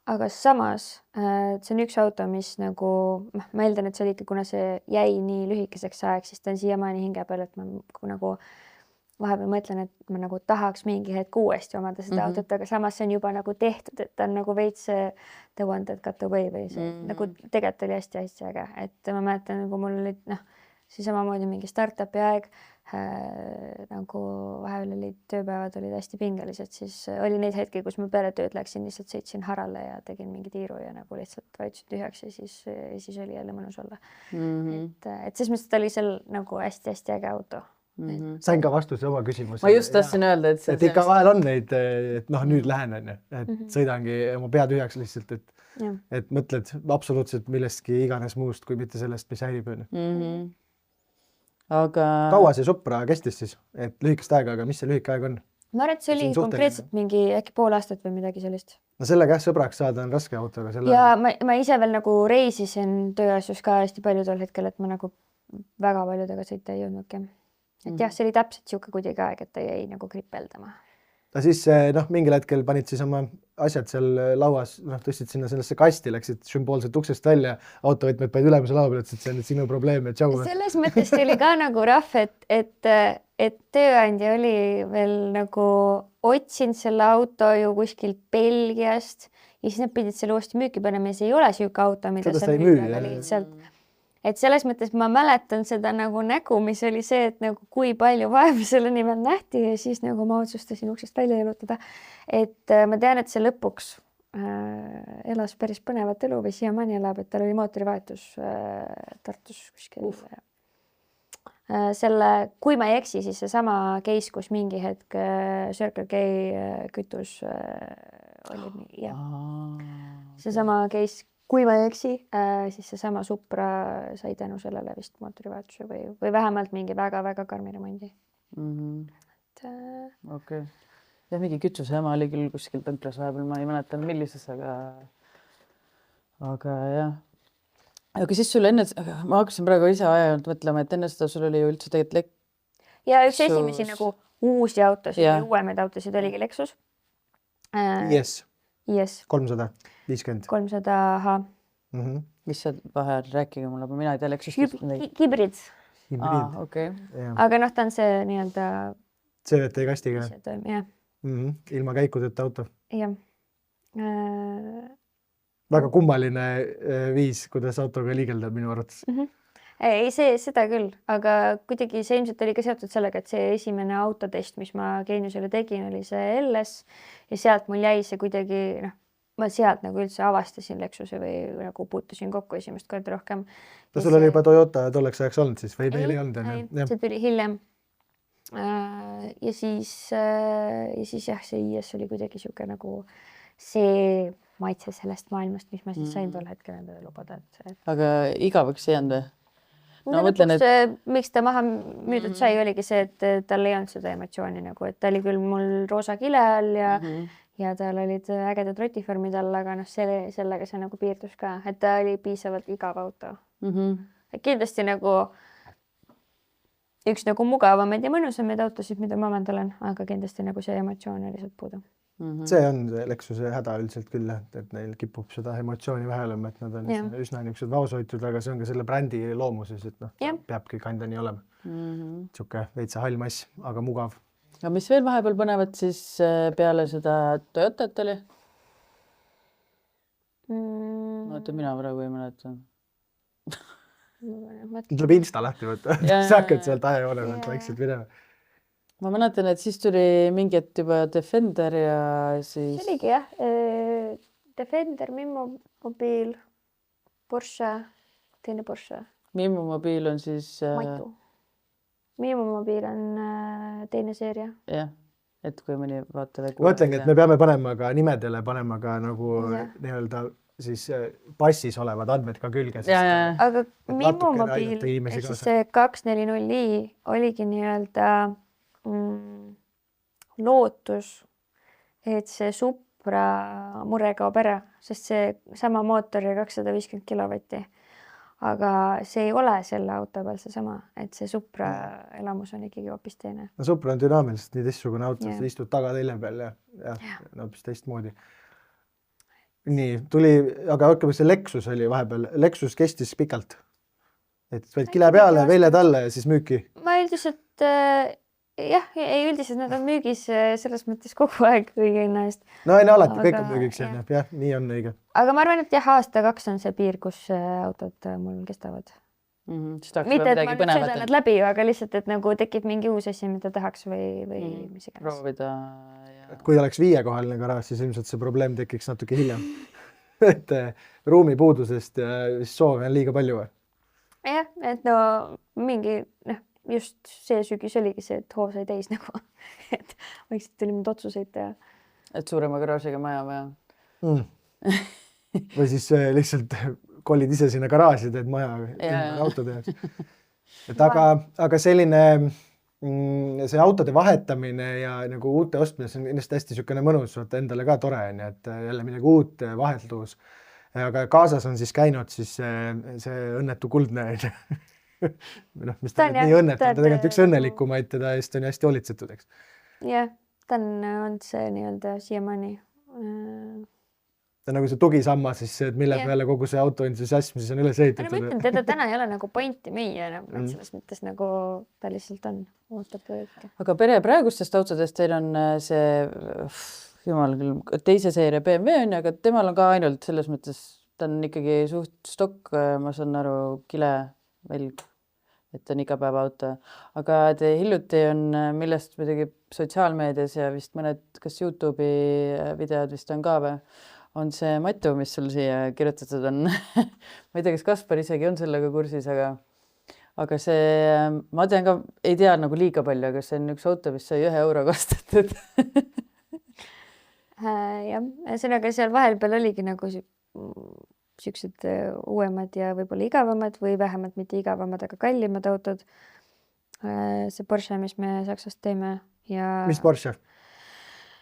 aga samas see on üks auto, mis nagu, ma eeldan, et see oli ikka, kuna see jäi nii lühikeseks aeg, siis ta on siiamaani hinge peal, et ma nagu vahepeal mõtlen, et ma nagu tahaks mingi hetk uuesti omada seda autot, aga samas see on juba nagu tehtud, et ta on nagu veits see the one that got away või see nagu tegelikult oli hästi äge, et ma mäletan, nagu mul oli siis samamoodi mingi startupi aeg, nagu vahel olid tööpäevad olid hästi pingelised, siis oli neid hetki, kus ma peale tööd läksin, lihtsalt sõitsin harale ja tegin mingi tiiru ja nagu lihtsalt vajutasin tühjaks ja siis oli jälle mõnus olla. Et selles mõttes ta oli seal nagu hästi-hästi äge auto.
Sain ka vastuse oma küsimusele.
Ma just tahtsin öelda,
et ikka vahel on neid, et nüüd lähen, et sõidangi oma pea tühjaks lihtsalt, et mõtled absoluutselt millestki iganes muust, kui mitte sellest, mis häirib.
Aga
kaua see Supra kestis siis, et lühikest aega, aga mis see lühike aeg on?
Ma arvan, et see oli konkreetselt mingi äkki pool aastat või midagi sellist.
No sellega sõbraks saada on raske autoga.
Ja ma ise veel nagu reisisin tööasjus ka hästi palju tol hetkel, et ma nagu väga paljudega sõita ei jõudnudki. Et jah, see oli täpselt siuke kuidagi aeg, et ta jäi nagu kripeldama.
Ja siis mingil hetkel panid siis oma asjad seal lauas, tõstsid sinna sellesse kasti, läksid sümboolselt uksest välja, autovõtmed panid ülemuse laua peal, et see on sinu probleem ja tšau.
Selles mõttes oli ka nagu rahv, et tööandja oli veel nagu otsinud selle auto ju kuskilt Belgiast ja siis nad pidid selle uuesti müüki panema ja see ei ole siuke auto, mida
sa müüa
lihtsalt. Et selles mõttes ma mäletan seda nagu nägu, mis oli see, et nagu kui palju vaeva selle nimel nähti ja siis nagu ma otsustasin uksest välja jalutada. Et ma tean, et see lõpuks elas päris põnevat elu või siiamaani elab, et tal oli mootorivahetus Tartus kuskil. Selle, kui ma ei eksi, siis see sama case, kus mingi hetk Circle K kütus oli. See sama case, kui ma ei eksi, siis see sama Supra sai tänu sellele vist mootorivahetuse või vähemalt mingi väga-väga karmi remondi.
Okei. Ja mingi kütusejama oli küll kuskil tõnklas vahepeal, ma ei mäleta millises, aga jah. Aga siis sul enne, ma hakkasin praegu ise ajanud mõtlema, et enne seda sul oli ju üldse tegelikult
Ja üks esimesi nagu uusi autosid või uuemaid autosid oligi Lexus.
Yes. 350.
300H.
Mis see vahe on? Rääkige mulle, mina ei tea Lexus.
Hybrid.
Okay.
Aga ta on see nii-öelda
CVT kastiga.
Jah.
Ilma käikudeta auto.
Jah.
Väga kummaline viis, kuidas autoga liigeldab minu arvates.
ei, seda küll, aga kuidagi see ilmselt oli ka seotud sellega, et see esimene autotest, mis ma Geeniusele tegin, oli see LS ja sealt mul jäi see kuidagi, ma sealt nagu üldse avastasin Lexuse või nagu puutusin kokku esimest korda rohkem.
No sul oli juba Toyota tolleks ajaks olnud siis või veel ei olnud?
See tuli hiljem. Ja siis jah, see IS oli kuidagi siuke nagu see maitse sellest maailmast, mis ma siis sain tol hetkel endale lubada.
Aga igavaks ei jäänud või?
No mõtlen, miks ta maha müüdud sai, oligi see, et tal ei olnud seda emotsiooni nagu, et ta oli küll mul roosa kile all ja tal olid ägedad rotiformid all, aga sellega see nagu piirdus ka, et ta oli piisavalt igav auto. Kindlasti nagu üks nagu mugavamaid ja mõnusamaid autosid, mida ma omandalen, aga kindlasti nagu see emotsioon oli lihtsalt puudu.
See on Lexuse häda üldiselt küll, et neil kipub seda emotsiooni vähe olema, et nad on üsna niisugused vaoshoitud, aga see on ka selle brändi loomuses, et peabki kanda nii olema. Siuke veitsa hall mass, aga mugav.
Ja mis veel vahepeal põnevad siis peale seda Toyotat oli? Mina praegu ei mäleta.
Tuleb Insta lahti võtta, sa hakkad sealt ajajoonel vaikselt minema.
Ma mäletan, et siis tuli mingi hetk juba Defender ja siis...
See oligi jah, Defender, Mimmo mobiil, Porsche, teine Porsche.
Mimmo mobiil on siis...
Maitu. Mimmo mobiil on teine seeria.
Jah, et kui mõni vaatele...
Ma mõtlengi, et me peame panema ka nimedele, panema ka nagu nii-öelda siis passis olevad andmed ka külge.
Aga Mimmo mobiil, siis see 240i oligi nii-öelda lootus, et see Supra mure kaob ära, sest see sama mootor ja 250 kilovatti. Aga see ei ole selle auto peal seesama, et see Supra elamus on ikkagi hoopis teine. No
Supra on dünaamiliselt nii teistsugune auto, istud tagatelje peal ja hoopis teistmoodi. Nii, tuli, aga hakkame see Lexus oli vahepeal. Lexus kestis pikalt. Et võid kile peale, veljed alla ja siis müüki.
Ma üldiselt, üldiselt nad on müügis selles mõttes kogu aeg õige hinna eest.
No ei, alati kõik on müügiks, jah, nii on õige.
Aga ma arvan, et aasta-2 on see piir, kus autod mul kestavad. Mitte, et ma nüüd sõidan nad läbi, aga lihtsalt, et nagu tekib mingi uus asi, mida tahaks või mis iganes.
Proovida.
Et kui oleks 5-kohaline garaaž, siis ilmselt see probleem tekiks natuke hiljem. Et ruumi puudusest ja soove on liiga palju või?
Jah, et no mingi, just see sügis oligi see, et hoov sai täis nagu, et vaikselt tuli mind otsuseid teha.
Et suurema garaažiga maja vaja.
Või siis lihtsalt kolid ise sinna garaaži, teed maja autode jaoks. Et aga selline see autode vahetamine ja nagu uute ostmine, see on kindlasti hästi niisugune mõnus, endale ka tore on, et jälle midagi uut vaheldus. Aga kaasas on siis käinud siis see õnnetu kuldne mis ta nii õnnetu, ta tegelikult üks õnnelikumaid, teda eest on hästi hoolitsetud, eks?
Jah, ta on see nii-öelda siiamaani.
Ta on nagu see tugisammas, siis, mille peale kogu see auto entusiasm siis on üles ehitatud.
Ma ütlen, teda täna ei ole nagu pointi müüa, selles mõttes nagu ta lihtsalt on.
Aga pere praegustest autodest teil on see, jumal küll, teise seeria BMW on, aga temal on ka ainult selles mõttes, ta on ikkagi suht stokk, ma saan aru, kile velg, et on iga päeva auto. Aga te hiljuti on, millest midagi sotsiaalmeedias ja vist mõned, kas YouTube'i videod vist on ka või? On see Matu, mis sul siia kirjutatud on. Ma ei tea, kas Kaspar isegi on sellega kursis, aga see, ma tean ka, ei tea nagu liiga palju, aga see on üks auto, mis sai 1 euro kostatud.
Jah, sellega seal vahel peal oligi nagu siuksed uuemad ja võib-olla igavamad või vähemalt mitte igavamad, aga kallimad autod. See Porsche, mis me Saksast teeme. Ja...
Mis Porsche?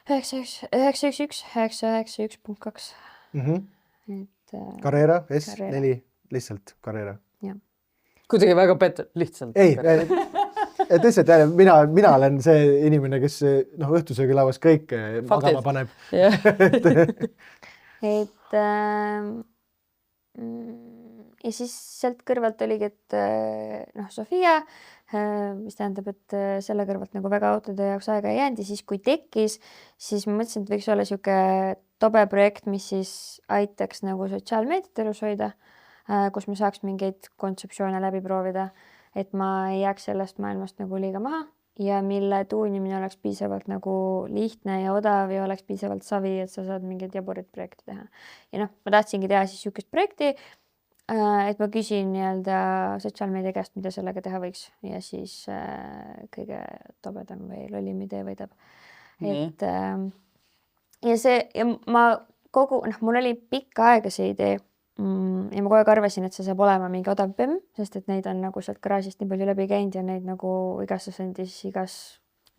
911, 991.2.
Carrera, S4, lihtsalt Carrera.
Kuidagi väga pettud, lihtsalt.
Ei, et lihtsalt mina olen see inimene, kes õhtusöögilauas kõik magama paneb.
Et ja siis sealt kõrvalt oligi, et Sofia, mis tähendab, et selle kõrvalt nagu väga autode jaoks aega ei jäänud ja siis kui tekkis, siis ma mõtlesin, et võiks olla siuke tobe projekt, mis siis aitaks nagu sotsiaalmeediat elus hoida. kus ma saaks mingeid kontseptsioone läbi proovida, et ma ei jääks sellest maailmast nagu liiga maha ja mille tuunimine oleks piisavalt nagu lihtne ja odav ja oleks piisavalt savi, et sa saad mingeid jaburit projekti teha. Ja noh, ma tahtsingi teha siis niisugust projekti, et ma küsin nii-öelda sotsiaalmeedia käest, mida sellega teha võiks ja siis kõige tobedam või lollim idee võidab. Et ja see ja ma mul oli pikka aega see idee ja ma kogu aeg arvasin, et see saab olema mingi odav PEM, sest et neid on nagu sealt garaažist nii palju läbi käinud ja neid nagu igas asendis,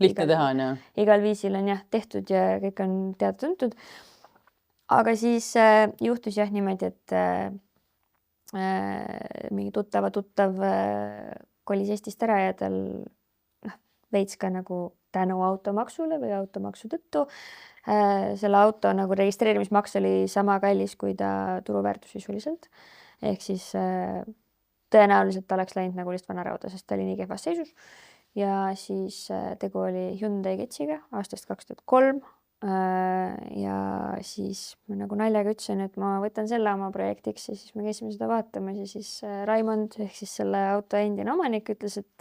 lihtne teha on ju.
Igal viisil on jah tehtud ja kõik on teada-tuntud. Aga siis juhtus jah niimoodi, et mingi tuttav kolis Eestist ära ja tal veits ka nagu tänu automaksule või automaksu tõttu selle auto nagu registreerimismaks oli sama kallis kui ta turuväärtus visualiselt. Ehk siis tõenäoliselt ta oleks läinud nagu lihtsalt vanarauda, sest ta oli nii kehvas seisus. Ja siis tegu oli Hyundai Getziga aastast 2003. Ja siis ma nagu naljaga ütlesin, et ma võtan selle oma projektiks ja siis me käisime seda vaatamas ja siis Raimond ehk siis selle auto endine omanik ütles, et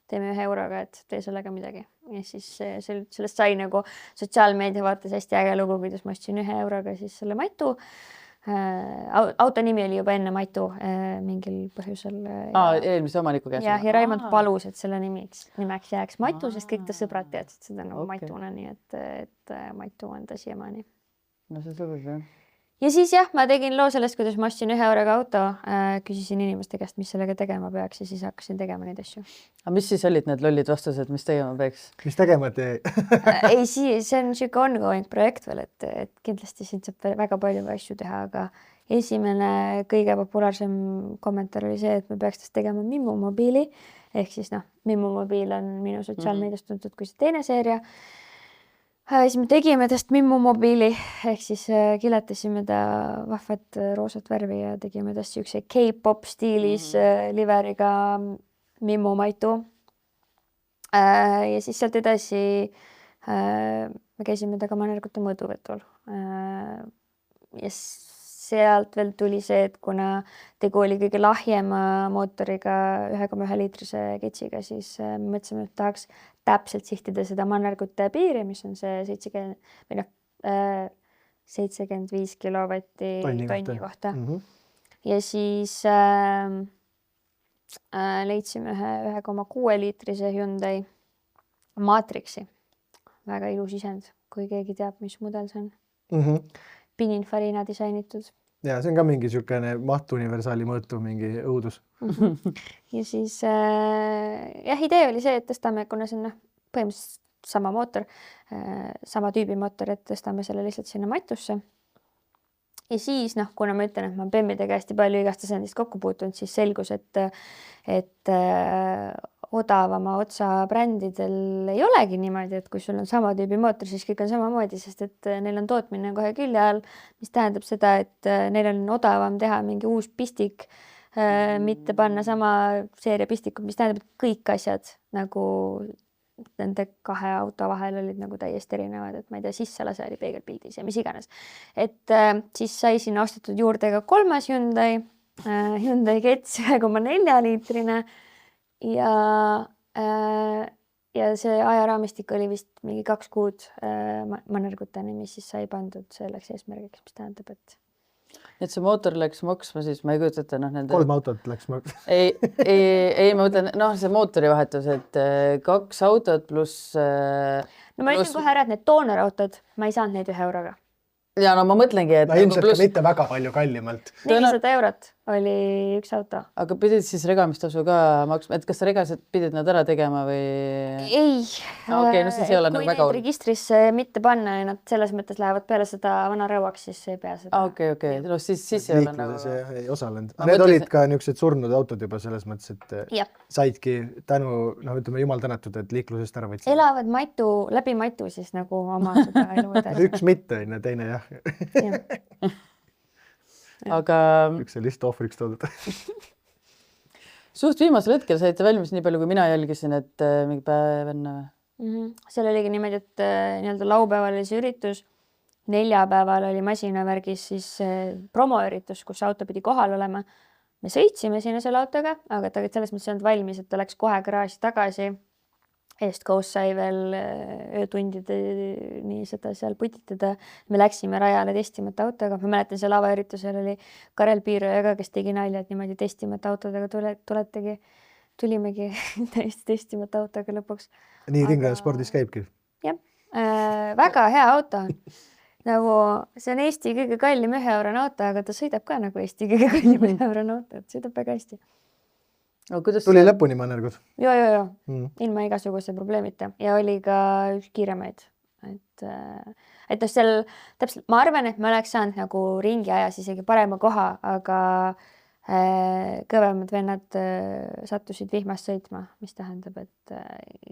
teeme 1 euroga, et tee sellega midagi. Ja siis sellest sai nagu sotsiaalmeedia vaates hästi äge lugu, kuidas ma ostsin 1 euroga siis selle Maitu. Auto nimi oli juba enne Maitu mingil põhjusel.
Eelmise omaniku käes.
Ja Raimond palus, et selle nimeks jääks Maitu, sest kõik ta sõbrad teadsid seda nagu Maituna, nii et Maitu on ta siiamaani.
No see sobib jah.
Ja siis jah, ma tegin loo sellest, kuidas ma ostsin 1 euroga auto, küsisin inimeste käest, mis sellega tegema peaks ja siis hakkasin tegema neid asju.
Aga mis siis olid need lollid vastused, mis tegema peaks?
Mis tegema tee?
Ei, see on siuke ongoing projekt veel, et kindlasti siin saab väga palju asju teha, aga esimene kõige populaarsem kommentaar oli see, et me peaks tegema Mimmu mobiili. Ehk siis Mimmu mobiil on minu sotsiaalmeediast tuntud kui see teine seeria. Siis me tegime tast Mimmu mobiili, ehk siis kiletasime ta vahvat roosat värvi ja tegime tast siukse K-pop stiilis liveriga Mimmu Maitu. Ja siis sealt edasi me käisime taga Mannerguta mõõduvetul. Ja sealt veel tuli see, et kuna tegu oli kõige lahjema mootoriga 1,1 liitrise Getsiga, siis mõtlesime, et tahaks täpselt sihtida seda Mannerguta piiri, mis on see 75 kilovatti tonni kohta. Ja siis leidsime 1,6 liitrise Hyundai Matrixi. Väga ilus isend, kui keegi teab, mis mudel see on. Pininfarina disainitud.
Ja see on ka mingi siukene mahtuniversaali mõõtu mingi õudus.
Ja siis idee oli see, et tõstame, kuna see on põhimõtteliselt sama mootor, sama tüübi mootor, et tõstame selle lihtsalt sinna Maitusse. Ja siis, kuna ma ütlen, et ma PEM-ide käest palju igast asendist kokku puutunud, siis selgus, et odavama otsa brändidel ei olegi niimoodi, et kui sul on sama tüübi mootor, siis kõik on samamoodi, sest et neil on tootmine kohe külje all, mis tähendab seda, et neil on odavam teha mingi uus pistik, mitte panna sama seeria pistikut, mis tähendab, et kõik asjad nagu nende 2 auto vahel olid nagu täiesti erinevad, et ma ei tea, sisselase oli peegelpildis ja mis iganes. Et siis sai sinna ostetud juurde ka 3. Hyundai Getz 1,4 liitrine ja see ajaraamistik oli vist mingi 2 kuud Mannergutani, mis siis sai pandud selleks eesmärgiks, mis tähendab,
et see mootor läks maksma, siis ma ei kujuta ette, nende...
3 autot läks maksma.
ei, ma mõtlen, see mootori vahetus, et 2 autot pluss...
No ma ütlen kohe ära, et need toonerautod, ma ei saanud neid 1 euroga.
Ja no ma mõtlengi, et...
No ilmselt ka mitte väga palju kallimalt.
400 eurot oli üks auto.
Aga pidid siis regamistasu ka maksma, et kas sa regased pidid nad ära tegema või...?
Ei.
Okei, no siis ei ole nagu väga...
Kui neid registrisse mitte panna ja nad selles mõttes lähevad peale seda vana rõuaks, siis ei pea seda.
Okei. No siis ei ole nagu...
Liikluses ei osalenud. Need olid ka niisugused surnud autod juba selles mõttes, et saidki tänu, ütleme jumal tänatud, et liiklusest ära võtsid.
Elavad läbi Maitu siis nagu oma seda elu edasi.
Üks mitte, teine jah.
Aga...
Üks on lihtsalt ohvriks toodud.
Suht viimasel hetkel saite valmis nii palju, kui mina jälgisin, et mingi päev enne.
Seal oligi niimoodi, et nii-öelda laupäeval oli see üritus neljapäeval oli masinavärgis siis promoüritus, kus auto pidi kohal olema. Me sõitsime sinna selle autoga, aga ta selles mõttes ei olnud valmis, et ta läks kohe garaaži tagasi. Eest Coast sai veel öötundideni seda seal putitada. Me läksime rajale testimata autoga. Ma mäletan, seal avaüritusel oli Karel Piiroja ka, kes tegi nalja, et niimoodi testimata autodega tulimegi täiesti testimata autoga lõpuks.
Nii Ringraja spordis käibki.
Jah, väga hea auto. Nagu see on Eesti kõige kallim 1 eurone auto, aga ta sõidab ka nagu Eesti kõige kallim 1 eurone auto, et sõidab väga hästi.
No, kuidas
Tuli lõpuni mannergud?
Joo. Ilma igasuguse probleemita ja oli ka üks kiiremaid. Et seal täpselt, ma arvan, et ma oleks saanud nagu ringi ajas isegi parema koha, aga kõvemad vennad sattusid vihmast sõitma, mis tähendab, et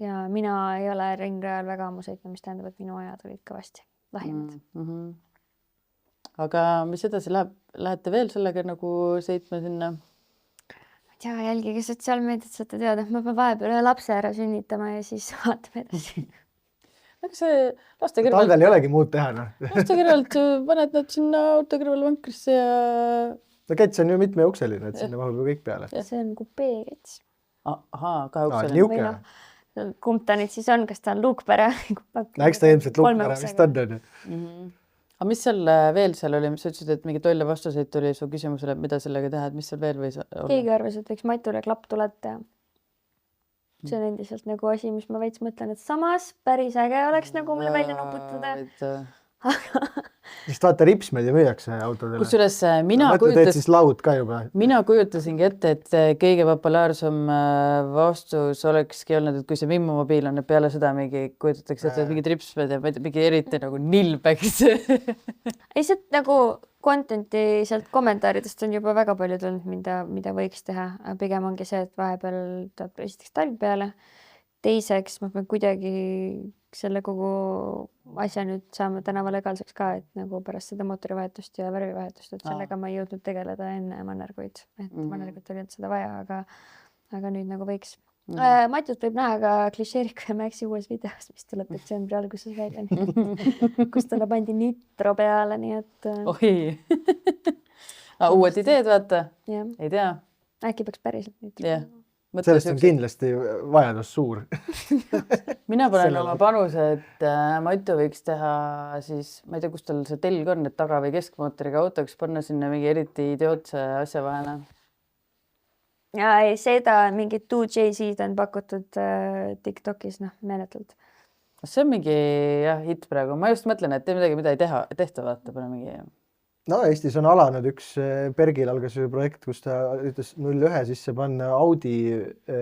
ja mina ei ole ringrajal väga ammu sõitma, mis tähendab, et minu ajad olid kõvasti lahjemad.
Aga mis edasi läheb? Lähete veel sellega nagu sõitma sinna?
Ma tea, jälgige sotsiaalmeediat, saate teada, ma pean vahepeal ühe lapse ära sünnitama ja siis vaatame edasi.
Aga see laste kõrvalt...
Talvel ei olegi muud teha, noh.
Laste kõrvalt paned nad sinna auto kõrval vankrisse ja...
No kets on ju mitme ukseline, et sinna mahub ju kõik peale.
See on kupee kets.
Ahaa, 2 ukseline.
Niuke.
Kumb ta nüüd siis on, kas ta on luukpära?
Eks ta ilmselt luukpära vist on.
Aga mis seal veel seal oli, mis sa ütlesid, et mingi tolle vastuseid tuli su küsimusele, mida sellega teha, et mis seal veel võis olla?
Keegi arvas, et võiks Matule klapptuled teha. See on endiselt nagu asi, mis ma veits mõtlen, et samas päris äge oleks nagu mulle välja nuputada.
Sest vaata, ripsmed ja müüakse autodele.
Kusjuures
teed siis laud ka juba.
Mina kujutasingi ette, et kõige populaarsem vastus olekski olnud, et kui see Mimmu mobiil on, et peale seda kujutatakse, et mingid ripsmed ja mingi eriti nagu nilbeks.
Ei, see nagu contenti sealt kommentaaridest on juba väga palju tulnud, mida võiks teha. Pigem ongi see, et vahepeal tuleb esiteks talv peale. Teiseks ma pean kuidagi selle kogu asja nüüd saama tänava legaalseks ka, et nagu pärast seda mootorivahetust ja värvivahetust, et sellega ma ei jõudnud tegeleda enne mannerguid, et mannergut oli seda vaja, aga nüüd nagu võiks. Matjut võib näha ka Klišeeriku ja Maxi uues videos, mis tuleb detsembri alguses välja, kus talle pandi nitro peale, nii et...
Ohi! Uued ideed, vaata?
Ja.
Ei tea?
Äkki peaks päriselt nitro.
Yeah.
Sellest on kindlasti vajadus suur.
Mina panen oma panuse, et Matu võiks teha siis, ma ei tea, kus tal see telg on, et taga- või keskmootoriga autoks panna sinna mingi eriti idiootse asja vahele.
Ja ei, seda mingid 2JZ on pakutud TikTokis, meeletult.
See on mingi hit praegu. Ma just mõtlen, et midagi, mida ei tehta, vaata, pane mingi...
No Eestis on alanud üks Bergil algas projekt, kus ta ütles 01 sisse panna Audi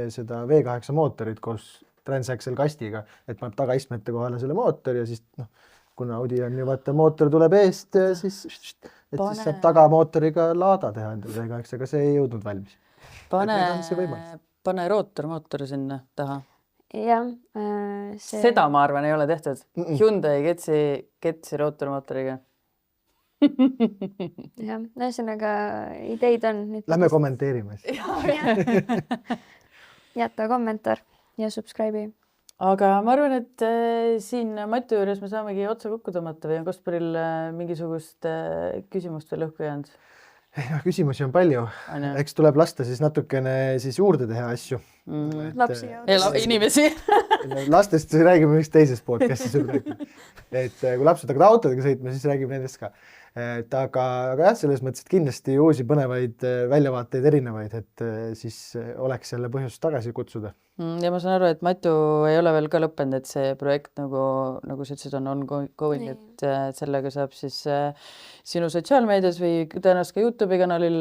seda V8 mootorit koos Transaxle kastiga, et paneb tagaistmete kohale selle mootori ja siis kuna Audi on ju vaata mootor tuleb eest, siis saab tagamootoriga laada teha endale V8, aga see ei jõudnud valmis.
Pane rootormootori sinna taha.
Jah.
Seda ma arvan ei ole tehtud. Hyundai ketsi rootormootoriga.
Jah, ühesõnaga ideid on.
Lähme kommenteerime.
Jäta kommentaar ja subscribe'i.
Aga ma arvan, et siin Matu juures me saamegi otsa kokku tõmmata või on Kasparil mingisugust küsimust veel õhku jäänud?
Küsimusi on palju. Eks tuleb lasta siis natukene siis juurde teha asju.
Lapsi ja
inimesi.
Lastest räägime üks teisest podcastis. Et kui lapsed hakkavad autodega sõitma, siis räägime nendest ka. Aga jah, selles mõttes, et kindlasti uusi põnevaid väljavaateid erinevaid, et siis oleks selle põhjust tagasi kutsuda.
Ja ma saan aru, et Matu ei ole veel ka lõppenud, et see projekt nagu sa ütlesid on ongoing, et sellega saab siis sinu sotsiaalmeedias või tõenäoliselt ka YouTube'i kanalil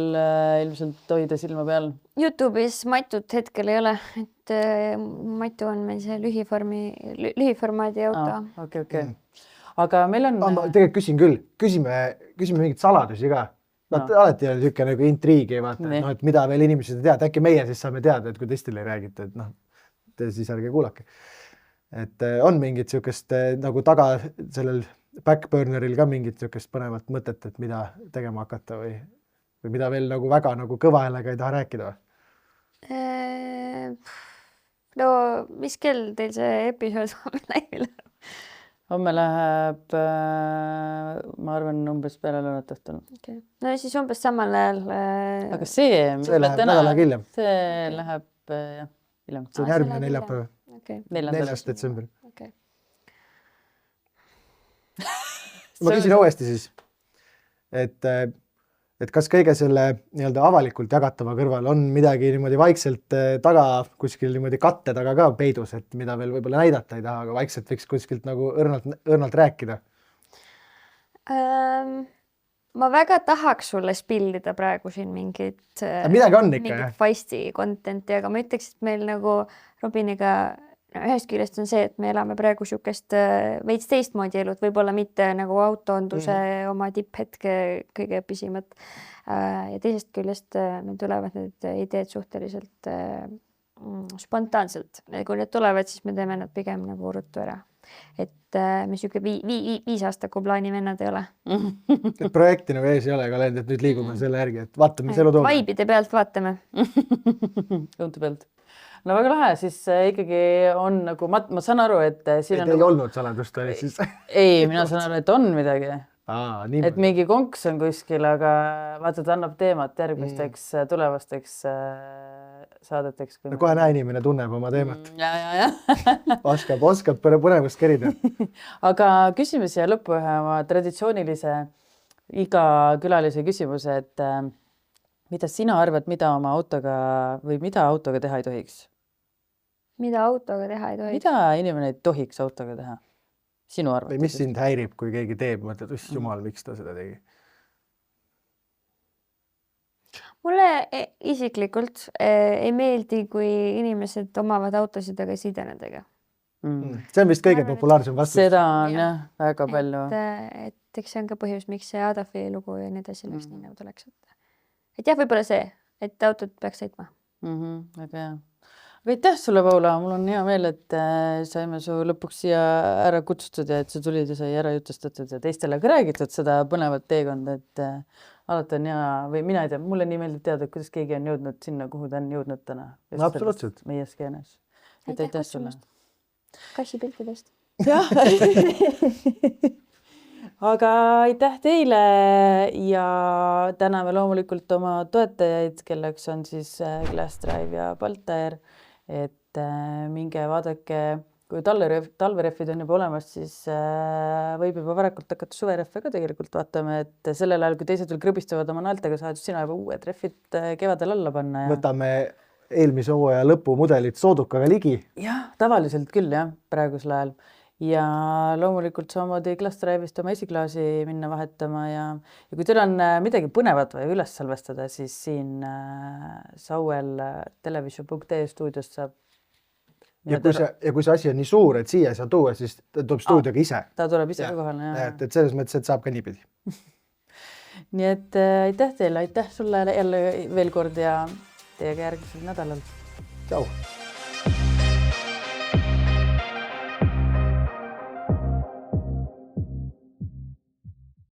ilmselt hoida silma peal. YouTube'is
Matut hetkel ei ole, et Matu on meil see lühiformaadi auto.
Okei. Aga meil on...
Ma tegelikult küsin küll, küsime mingit saladusi ka. Alati on niisugune nagu intriigi, vaata, et mida veel inimesed teavad, äkki meie siis saame teada, et kui teistele ei räägita, et te siis ärge kuulake. Et on mingit niisugust nagu taga sellel backburneril ka mingit niisugust põnevat mõtet, et mida tegema hakata või mida veel nagu väga nagu kõva häälega ei taha rääkida?
No mis kell teil see episood on läinud?
homme läheb, ma arvan, umbes peale lõunat õhtul.
Okay. No siis umbes samal ajal.
Aga see
läheb nädal aega hiljem.
See läheb jah, hiljem.
See on järgmine neljapäev,
Okay.
4. detsember.
Okay.
Ma küsin uuesti siis, et kas kõige selle nii-öelda avalikult jagatava kõrval on midagi niimoodi vaikselt taga, kuskil niimoodi katte taga ka peidus, et mida veel võib-olla näidata ei taha, aga vaikselt võiks kuskilt nagu õrnalt rääkida?
Ma väga tahaks sulle spillida praegu siin mingit feisti content'i, aga ma ütleks, et meil nagu Robiniga ühest küljest on see, et me elame praegu niisugust veits teistmoodi elut, võib-olla mitte nagu autoonduse oma tipphetke kõige pisimat. Ja teisest küljest meil tulevad need ideed suhteliselt spontaanselt. Kui need tulevad, siis me teeme nad pigem nagu ruttu ära. Et me siuke 5 aastaku plaani vennad ei ole.
Et projekti nagu ees ei ole kalend, et nüüd liigume selle järgi, et vaatame, mis elu toob.
Vaibide pealt vaatame.
Õunte pealt. No väga lahe, siis ikkagi on nagu, ma saan aru, et siin
ei olnud saladust oli siis.
Ei, mina saan aru, et on midagi.
Niimoodi.
Et mingi konks on kuskil, aga vaata, ta annab teemat järgmisteks tulevasteks saadeteks.
No kohe näe, inimene tunneb oma teemat.
Ja.
Oskab põnevust kerida.
Aga küsime siia lõppu ühe oma traditsioonilise iga külalise küsimuse, et mida sina arvad, mida oma autoga või mida autoga teha ei tohiks?
Mida autoga teha ei tohiks?
Mida inimene ei tohiks autoga teha? Sinu arvates?
Või mis sind häirib, kui keegi teeb, mõtled, jumal, miks ta seda tegi?
Mulle isiklikult ei meeldi, kui inimesed omavad autosid, aga ei side nendega.
See on vist kõige populaarsem vastus.
Seda on jah, väga palju.
Et eks see on ka põhjus, miks see Adolfi lugu ja nii edasi läks nii nagu tuleks. Et jah, võib-olla see, et autod peaks sõitma.
Väga hea. Aga aitäh sulle, Paula, mul on hea meel, et saime su lõpuks siia ära kutsutud ja et sa tulid ja sai ära jutustatud ja teistele ka räägitud seda põnevat teekonda, et alati on hea või mina ei tea, mulle nii meeldib teada, kuidas keegi on jõudnud sinna, kuhu ta on jõudnud täna.
Absoluutselt.
Meie skeenes. Aitäh sulle.
Kassipiltidest.
Jah. Aga aitäh teile ja täname loomulikult oma toetajaid, kelleks on siis Glass Drive ja Baltair, et minge vaadake, kui talverehvid on juba olemas, siis võib juba varakult hakata suverehve ka tegelikult vaatame, et sellel ajal, kui teised veel krõbistavad oma naeltega, saad sina juba uued rehvid kevadel alla panna. Ja...
Võtame eelmise hooaja lõpumudelit soodukaga ligi.
Jah, tavaliselt küll jah, praegusel ajal. Ja loomulikult samamoodi Glass Drive'ist oma esiklaasi minna vahetama ja kui teil on midagi põnevat või üles salvestada, siis siin Sauel television.ee stuudios saab.
Ja kui see asi on nii suur, et siia ei saa tuua, siis ta tuleb stuudioga ise.
Ta tuleb ise kohale.
Et selles mõttes, et saab ka niipidi.
Nii et aitäh teile, aitäh sulle jälle veel kord ja teiega järgmisel nädalal.
Tšau!